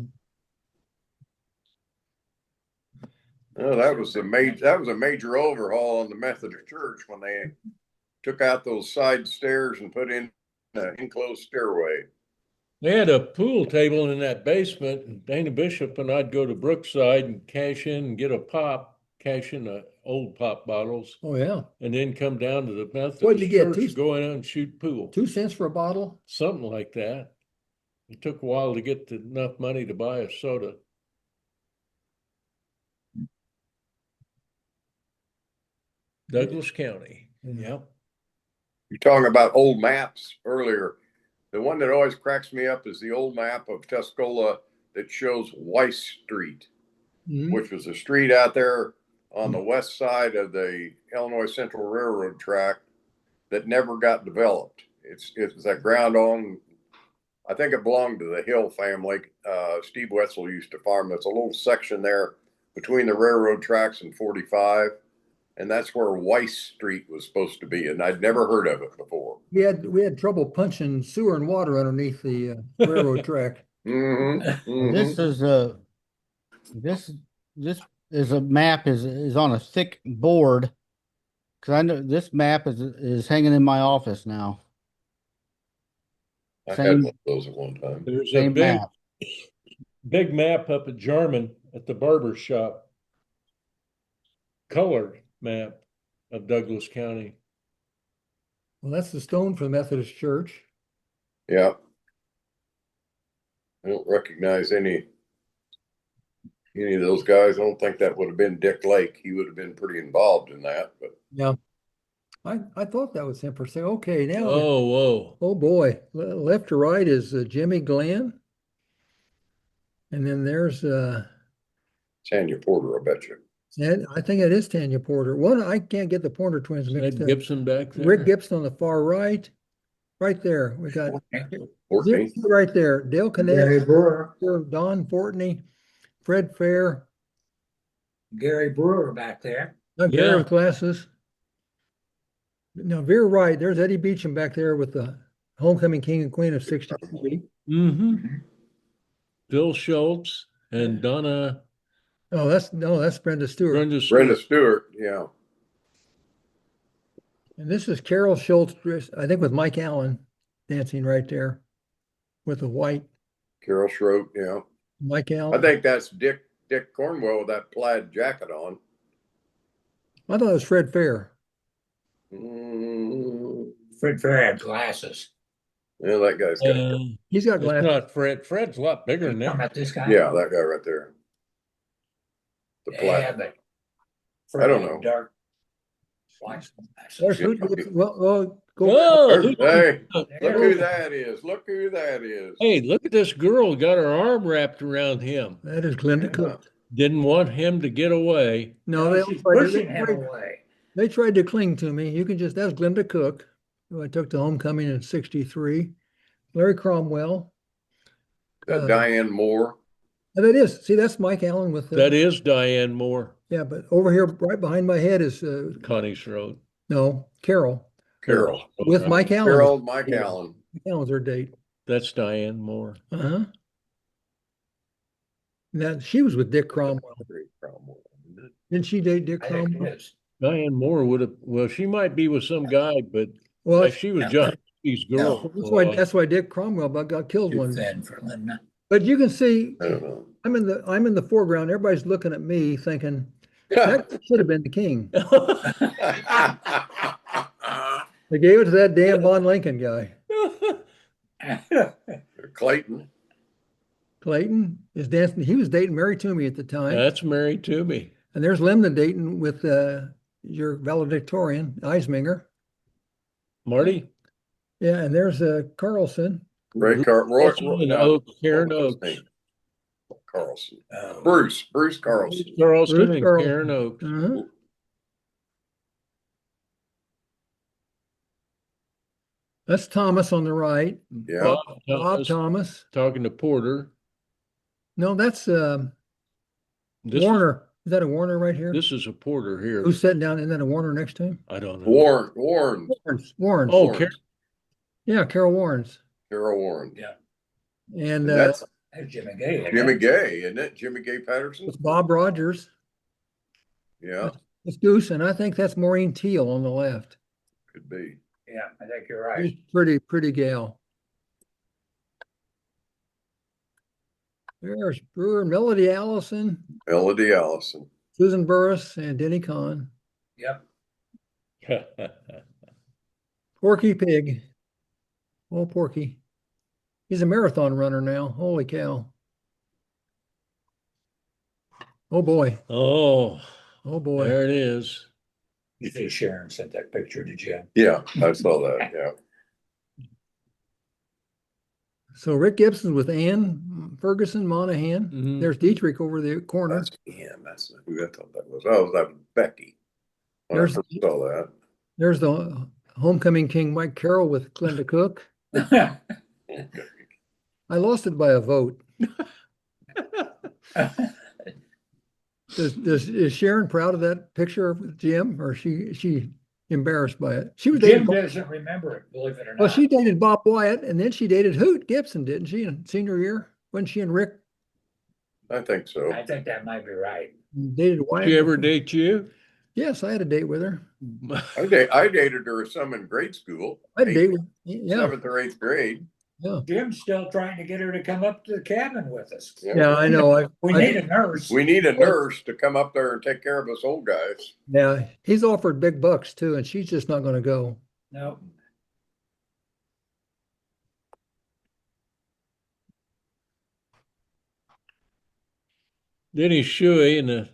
Oh, that was a major overhaul on the Methodist Church when they took out those side stairs and put in an enclosed stairway. They had a pool table in that basement, and Dana Bishop and I'd go to Brookside and cash in and get a pop, cash in the old pop bottles, Oh, yeah. and then come down to the What'd you Methodist get, Church, two- go in and shoot pool. 2 cents for a bottle? Something like that. It took a while to get enough money to buy a soda. Douglas County. Yep. You're talking about old maps earlier. The one that always cracks me up is the old map of Tuscola that shows Weiss Street, Mhm. which was a street out there on the west side of the Illinois Central Railroad track that never got developed. It's that ground on, I think it belonged to the Hill family. Steve Wetzel used to farm. There's a little section there between the railroad tracks and 45. And that's where Weiss Street was supposed to be. And I'd never heard of it before. We had trouble punching sewer and water underneath the railroad track. Mm-hmm. This is this is a map is on a thick board, because I know this map is hanging in my office now. I had Same- one of those at one time. There's a Same map. big map up at German at the barber shop. Colored map of Douglas County. Well, that's the stone for the Methodist Church. Yeah. I don't recognize any of those guys. I don't think that would have been Dick Lake. He would have been pretty involved in that, but Yeah. I thought that was him per se. Okay, now. Oh, whoa. Oh boy, left to right is Jimmy Glenn. And then there's Tanya Porter, I bet you. and I think it is Tanya Porter. One, I can't get the Porter twins Is mixed that up. Gibson back there? Rick Gibson on the far right. Right there. We got Courtney. right there. Dale Gary Canet, Brewer, Don Fortney, Fred Fair, Gary Brewer back there. Gary Yeah. with glasses. Now veer right. There's Eddie Beecham back there with the homecoming king and queen of 63. Mm-hmm. Bill Schultz and Donna Oh, that's Brenda Stewart. Brenda Brenda Stewart. Stewart, yeah. And this is Carol Schultz, I think with Mike Allen dancing right there with the white Carol Schroet, yeah. Mike I Allen. think that's Dick Cornwell with that plaid jacket on. I thought it was Fred Fair. Mm, Fred Fair had glasses. yeah, that guy's got. He's got It's glasses. not Fred. Fred's a lot bigger You than talking that. about this guy? Yeah, that guy right there. The Yeah, plaid. but I Fred don't had know. dark glasses. There's who- well, go Oh, Hey, look There who it is. that is. Look who that is. hey, look at this girl got her arm wrapped around him. that is Glenda Yeah. Cook. Didn't want him to get away. No, No, she's pushing him they, away. they tried to cling to me. You can just, that's Glenda Cook, who I took to homecoming in 63. Larry Cromwell. That Diane Moore. And that is, see, that's Mike Allen with the, That is Diane Moore, yeah, but over here, right behind my head is, Connie Schroed. no, Carol. Carol. With Mike Allen. Carol, Mike Allen. Mike Allen's her date. That's Diane Moore. Uh-huh. Now, she was with Dick Cromwell. Didn't she date Dick I think Cromwell? it is. Diane Moore would have, well, she might be with some guy, but Well, like she was John H's girl. that's why Dick Cromwell got killed Too one day. thin for Linda. But you can see, I don't know. I'm in the foreground. Everybody's looking at me thinking, that should have been the king. They gave it to that damn Von Lincoln guy. Clayton. Clayton is dancing. He was dating Mary Toomey at the time. That's Mary Toomey. And there's Lemon dating with your valedictorian, Eisminger. Marty? Yeah, and there's Carlson. Roy, Carlson and Oak, Karen what was Oaks. his name? Carlson. Oh. Bruce Carlson. Carlson Bruce and Carlson. Karen Oaks. Uh-huh. That's Thomas on the right. Yeah. Bob Thomas. Talking to Porter. No, that's This, Warner. Is that a Warner right here? this is a Porter here. Who's sitting down? Isn't that a Warner next to him? I don't know. Warren. Warren's. Oh, Warren. Yeah, Carol Warren's. Carol Warren. Yeah. And That's That's Jimmy Gay. isn't Jimmy it? Gay, isn't it? Jimmy Gay Patterson. it's Bob Rogers. Yeah, It's Goose, and I think that's Maureen Teal on the left. could be. Yeah, I think you're right. She's pretty gal. There's Brewer, Melody Allison, Melody Allison. Susan Burris, and Denny Kahn. Yep. Porky Pig. Oh, Porky. He's a marathon runner now. Holy cow. Oh boy. Oh, Oh boy. there it is. You think Sharon sent that picture to Jim? Yeah, I saw that. Yeah. So Rick Gibson with Ann Ferguson Monahan. Mhm. There's Dietrich over the corner. That's Ian. That's who I thought that was. Oh, that was Becky. When I There's- first saw that. There's the homecoming king Mike Carroll with Glenda Cook. I lost it by a vote. Is Sharon proud of that picture of Jim, or she embarrassed by it? She was Jim dating, doesn't remember it, believe it or well, not. she dated Bob Wyatt, and then she dated Hoot Gibson, didn't she, in senior year? Wasn't she and Rick I think so. I think that might be right. dated Wyatt? Did she ever date you? Yes, I had a date with her. I dated her some in grade school. I had a date with, yeah, 7th or 8th grade. yeah. Jim's still trying to get her to come up to the cabin with us. Yeah, I know. We need a nurse. We need a nurse to come up there and take care of us old guys. Yeah, he's offered big bucks too, and she's just not going to go. No, Denny Shuey in the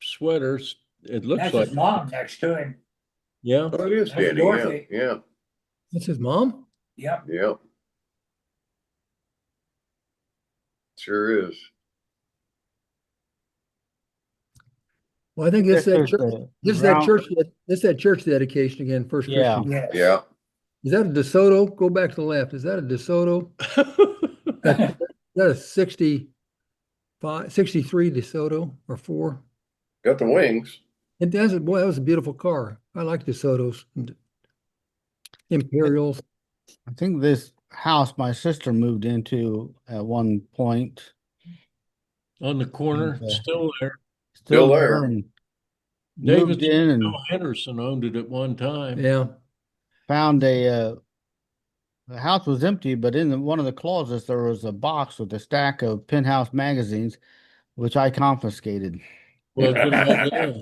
sweaters. It looks that's like, his mom next to him. yeah. Oh, it is That's Danny. Yeah, Dorothy. yeah, That's his mom? Yep. yeah. Sure is. Well, I think this is that There's church, the this is that round- church, this is that church dedication again, First Yeah. Christian. Yes. Yeah. Is that a DeSoto? Go back to the left. Is that a DeSoto? Is that a 65, 63 DeSoto or 4? Got the wings. It does. Boy, that was a beautiful car. I like DeSotos and Imperials. I think this house my sister moved into at one point, On the corner, Yeah. still there. still Still there. there, and David moved in and Henderson owned it at one time. Yeah. found the house was empty, but in one of the closets there was a box with a stack of Penthouse magazines, which I confiscated. Well, good idea.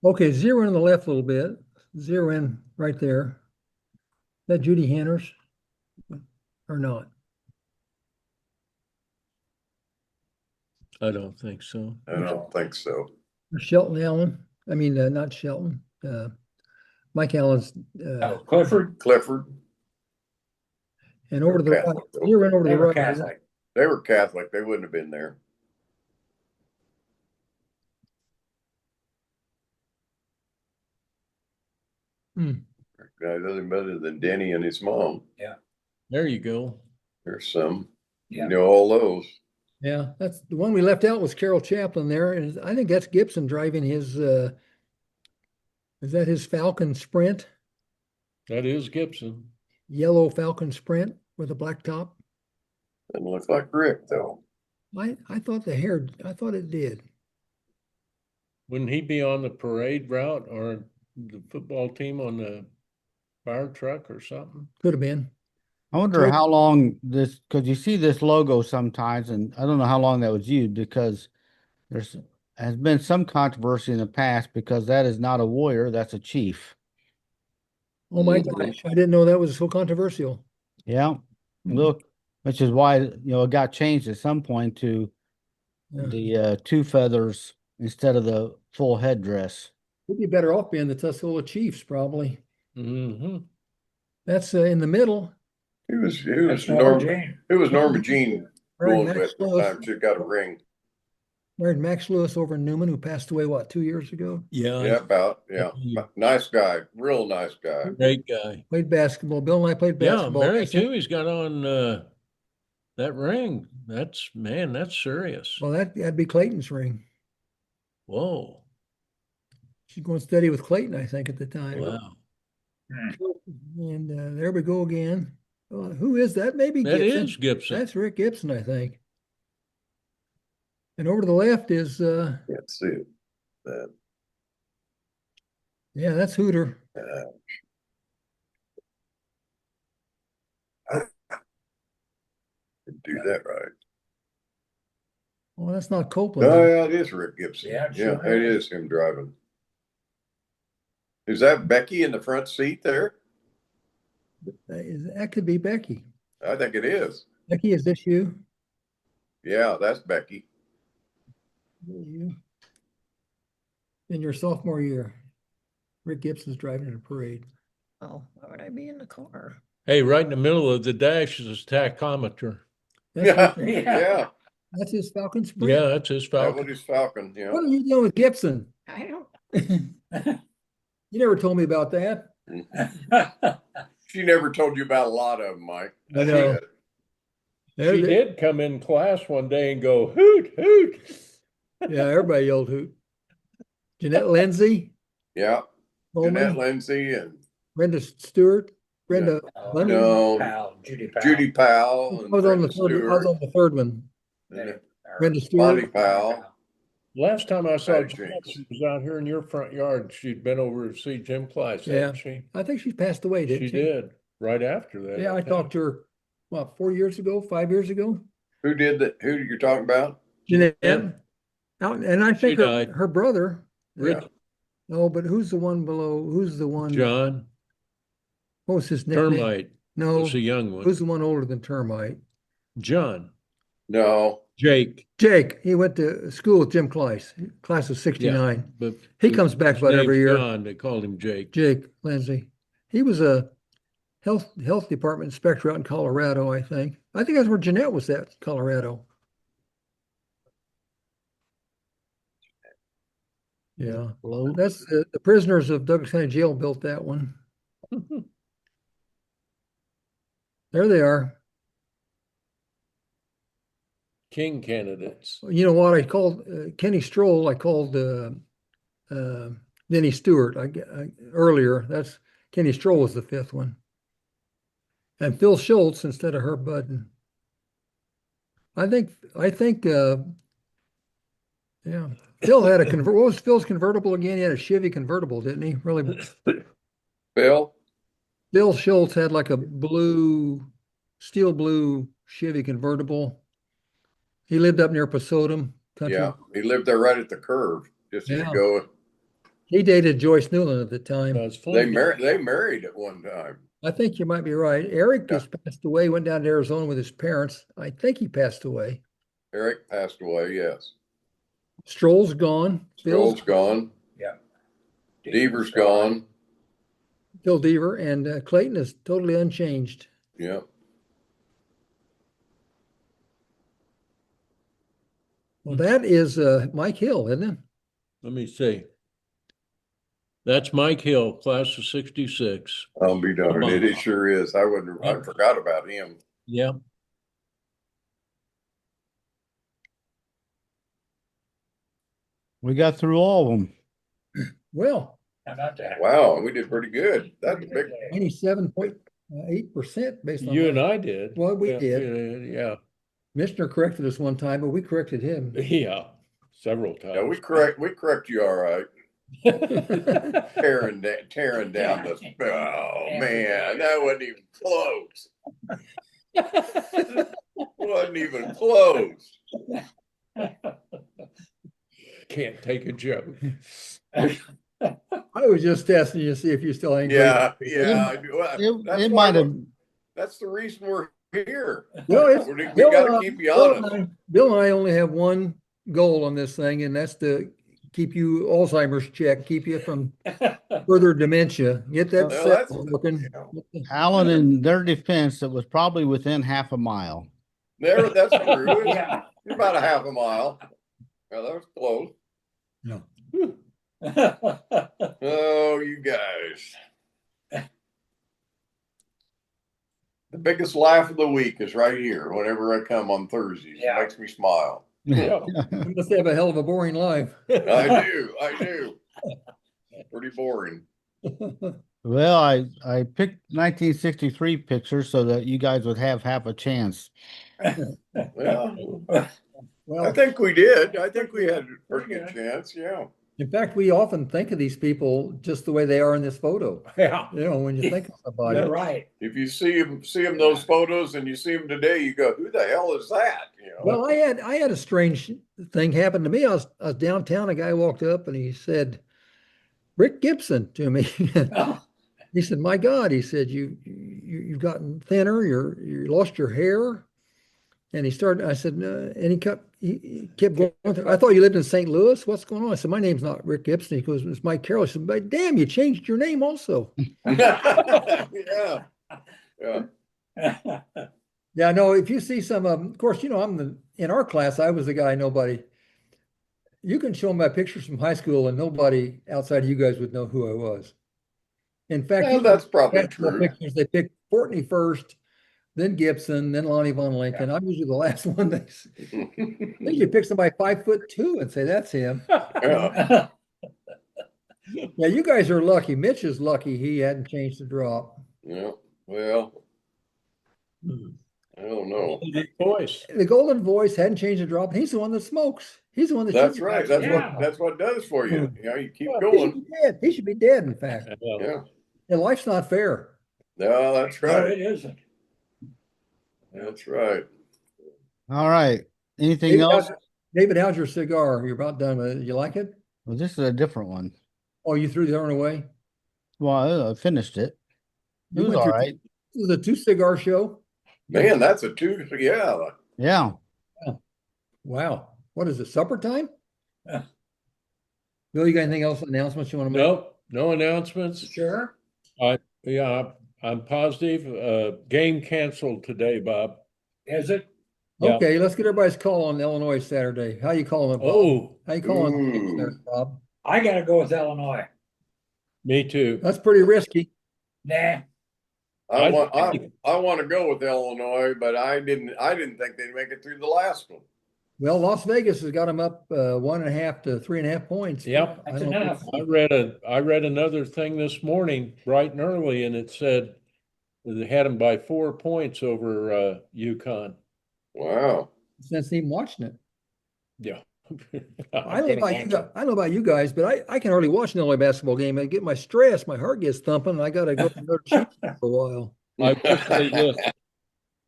Okay, zero in on the left a little bit. Zero in right there. Is that Judy Hanners or not? I don't think so. I don't think so. Or Shelton Allen. I mean, not Shelton. Mike Allen's. Oh, Clifford, Clifford, And over to the right. Catholic, though. Zero in over to they the were right. Catholic. they were Catholic. They wouldn't have been there. Hmm. Guy doesn't better than Denny and his mom. There you go. There's some, Yeah. you know, all those. Yeah, that's the one we left out was Carol Chaplin there, and I think that's Gibson driving his. Is that his Falcon Sprint? That is Gibson. Yellow Falcon Sprint with a black top. Doesn't look like Rick though. I thought the hair. I thought it did. Wouldn't he be on the parade route or the football team on the fire truck or something? Could have been. I wonder Sure. how long this, because you see this logo sometimes, and I don't know how long that was used because there's has been some controversy in the past because that is not a warrior, that's a chief. Oh my Mhm. gosh, I didn't know that was so controversial. Yeah, Mhm. look, which is why, it got changed at some point to Yeah. the two feathers instead of the full headdress. We'd be better off being the Tuscola Chiefs, probably. Mm-hmm. That's in the middle. Who was That's Norma Norma? Jean. Who was Norma Jean Married going Max with at the Lewis. time? She got a ring. Married Max Lewis over in Newman, who passed away, what, 2 years ago? Yeah, Yeah, about, yeah. Yeah. Nice guy, real nice guy. great guy. Played basketball. Bill and I played Yeah, basketball. Mary against him. too. He's got on that ring. That's serious. Well, that'd be Clayton's ring. Whoa. She's going steady with Clayton, I think, at the time. Wow. And there we go again. Who is that? Maybe That Gibson. is Gibson. That's Rick Gibson, I think. And over to the left is, Can't see it. That, yeah, that's Hooter. didn't do that right. Well, that's not Copeland. Oh, yeah, it is Rick Gibson. Yeah, it Yeah, sure it is. is him driving. Is that Becky in the front seat there? That could be Becky. I think it is. Becky, is this you? Yeah, that's Becky. You. In your sophomore year, Rick Gibson's driving in a parade. Oh, why would I be in the car? Hey, right in the middle of the dash is a tachometer. That's, Yeah, his, yeah. that's his Falcon Sprint. Yeah, that's his That Falcon. was his Falcon, yeah. What are you doing with Gibson? I don't. You never told me about that. She never told you about a lot of them, Mike. I know. She did come in class one day and go, hoot, hoot. Yeah, everybody yelled hoot. Jeanette Lindsay, Yeah, Coleman, Jeanette Lindsay and Brenda Stewart, Brenda. Lemon. No. Powell, Judy Powell. Judy Powell I and was on the Brenda third. I was Stewart. on the third one. And Brenda Bonnie Stewart. Powell. Last time I saw Patty Jeanette, Jinks. she was out here in your front yard. She'd been over to see Jim Clyce, Yeah. hadn't she? I think she passed away, didn't She she? did, right after that. Yeah, I think. talked to her, what, 4 years ago, 5 years ago? Who did that? Who you're talking about? Jeanette. Yeah. And I She think her, died. her brother. Yeah. No, but who's the one below? Who's the one? John What was his nickname? Termite No, was a young one. who's the one older than Termite? John, No. Jake, Jake. He went to school with Jim Clyce, class of '69. but He comes back his about every name's year. John, they called him Jake. Jake Lindsay. He was a health department inspector out in Colorado, I think. I think that's where Jeanette was at, Colorado. Yeah, Hello? that's the prisoners of Douglas County Jail built that one. There they are. King candidates. You know what? I called Kenny Stroll. I called Denny Stewart earlier. That's Kenny Stroll was the fifth one. And Phil Schultz instead of Herb Budden. Yeah. Phil had what was Phil's convertible again? He had a Chevy convertible, didn't he? Really? Bill? Bill Schultz had like a steel blue Chevy convertible. He lived up near Pasodum country. Yeah, he lived there right at the curve, just as you Yeah. go. He dated Joyce Newland at the time. They married at one time. I think you might be right. Eric just passed away, went down to Arizona with his parents. I think he passed away. Eric passed away, yes. Stroll's gone. Stroll's gone. Yeah. Deaver's gone. Phil Deaver, and Clayton is totally unchanged. Yeah. Well, that is Mike Hill, isn't it? Let me see. That's Mike Hill, class of 66. I'll be darned. It sure is. I forgot about him. Yeah. We got through all of them. Well, How about that? Wow, we did pretty good. That's big. 97.8% based on You that. and I did. Well, we Yeah, did. Yeah. Michener corrected us one time, but we corrected him. Yeah. Several times. Yeah, we correct you all right. Tearing down the. Oh man, that wasn't even close. Wasn't even close. Can't take a joke. I was just testing you to see if you still ain't. Yeah. I do. It might have. That's the reason we're here. Well, We got to keep you honest. Bill and I only have one goal on this thing, and that's to keep you Alzheimer's check, keep you from further dementia. Get that Well, set that's- looking. Alan, in their defense, it was probably within half a mile. That's true. Yeah. It's about a half a mile. Well, that was close. No. Oh, you guys. The biggest laugh of the week is right here whenever I come on Thursdays. Yeah. It makes me smile. Yeah. You must have a hell of a boring life. I do. Pretty boring. Well, I picked 1963 pictures so that you guys would have half a chance. Well, I Well, think we did. I think we had a pretty good chance. Yeah. in fact, we often think of these people just the way they are in this photo. Yeah. You know, when you think of somebody. You're right. If you see them those photos and you see them today, you go, "Who the hell is that?" You know. Well, I had a strange thing happen to me. I was downtown. A guy walked up and he said, "Rick Gibson," to me. Oh, He said, "My God," he said, you've gotten thinner. You lost your hair." And he started. I said, and he kept going. I thought you lived in St. Louis. What's going on? I said, "My name's not Rick Gibson." He goes, "It's Mike Carroll." I said, "But damn, you changed your name also." Yeah. Yeah, no. If you see some of course, you know, in our class. I was the guy nobody. You can show them my pictures from high school, and nobody outside of you guys would know who I was. In fact, Well, that's probably basketball true. pictures, they picked Courtney first, then Gibson, then Lonnie Von Lincoln. I'm usually the last one. They usually pick somebody 5'2" and say that's him. Yeah. Yeah, you guys are lucky. Mitch is lucky he hadn't changed the drop. Yeah. Well, I don't know. Good voice. The Golden Voice hadn't changed the drop. He's the one that smokes. He's the one that That's shoots. right. Yeah. That's what it does for you. You know, you keep Well, he should going. be dead. He should be dead, in fact. Yeah. And life's not fair. No, that's no, right. it isn't. That's right. All right. Anything else? David, how's your cigar? You're about done with it. You like it? Well, this is a different one. Oh, you threw the other one away? Well, I finished it. It You was went all through- right. This is a 2-cigar show? Man, that's a two. Yeah. Yeah. Wow. What is it, supper time? Yeah. Bill, you got anything else, announcements you want to make? Nope, no announcements. Sure. Yeah, I'm positive. Game canceled today, Bob. Is it? Yeah. Okay, let's get everybody's call on Illinois Saturday. How you calling it, Bob? Oh, How you calling Ooh. it, there, Bob? I gotta go with Illinois. me too. That's pretty risky. Nah. I want to go with Illinois, but I didn't think they'd make it through the last one. Well, Las Vegas has got them up 1.5 to 3.5 points. Yep. I That's don't enough. think- I read another thing this morning, bright and early, and it said They had them by 4 points over UConn. Wow. Since even watching it. Yeah. I don't know about you guys, I don't know about you guys, but I can hardly watch an Illinois basketball game. I get my stress, my heart gets thumping, and I gotta go to another cheap for a while. I will say this,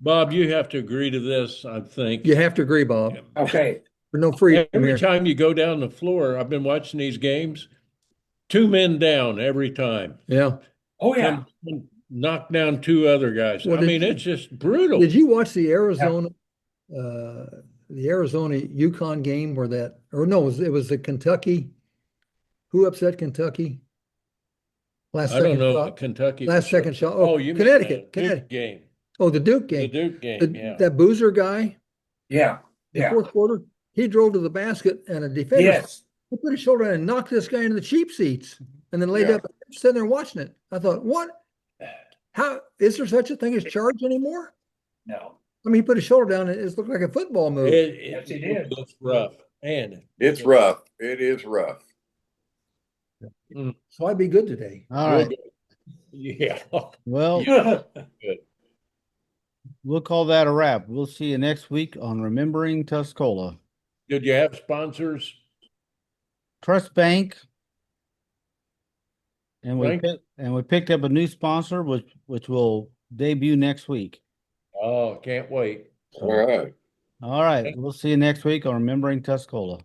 Bob, you have to agree to this, I think. You have to agree, Bob. Okay, There's no freedom Every here. time you go down the floor, I've been watching these games, 2 men down every time. Yeah. oh yeah, Come knock down 2 other guys. Well, I mean, it's just brutal. Did you watch the Arizona UConn game where it was the Kentucky? Who upset Kentucky? Last I don't second know shot. what Kentucky. Last was. second shot. Oh, you mean Connecticut. the Duke game. Oh, the Duke The game. Duke game, yeah. That Boozer guy, yeah, the yeah, fourth quarter, he drove to the basket and a defender yes. he put his shoulder in and knocked this guy into the cheap seats and then laid Yeah. up sitting there watching it. I thought, what? How is there such a thing as charge anymore? No, I mean, he put his shoulder down and it looked like a football move. Yes, he did. It's rough. And It's rough. It is rough. So I'd be good today. All right. Yeah. Well, Good. we'll call that a wrap. We'll see you next week on Remembering Tuscola. Did you have sponsors? Trust Bank. And Bank? we picked up a new sponsor which will debut next week. Oh, can't wait. All right. All right. We'll see you next week on Remembering Tuscola.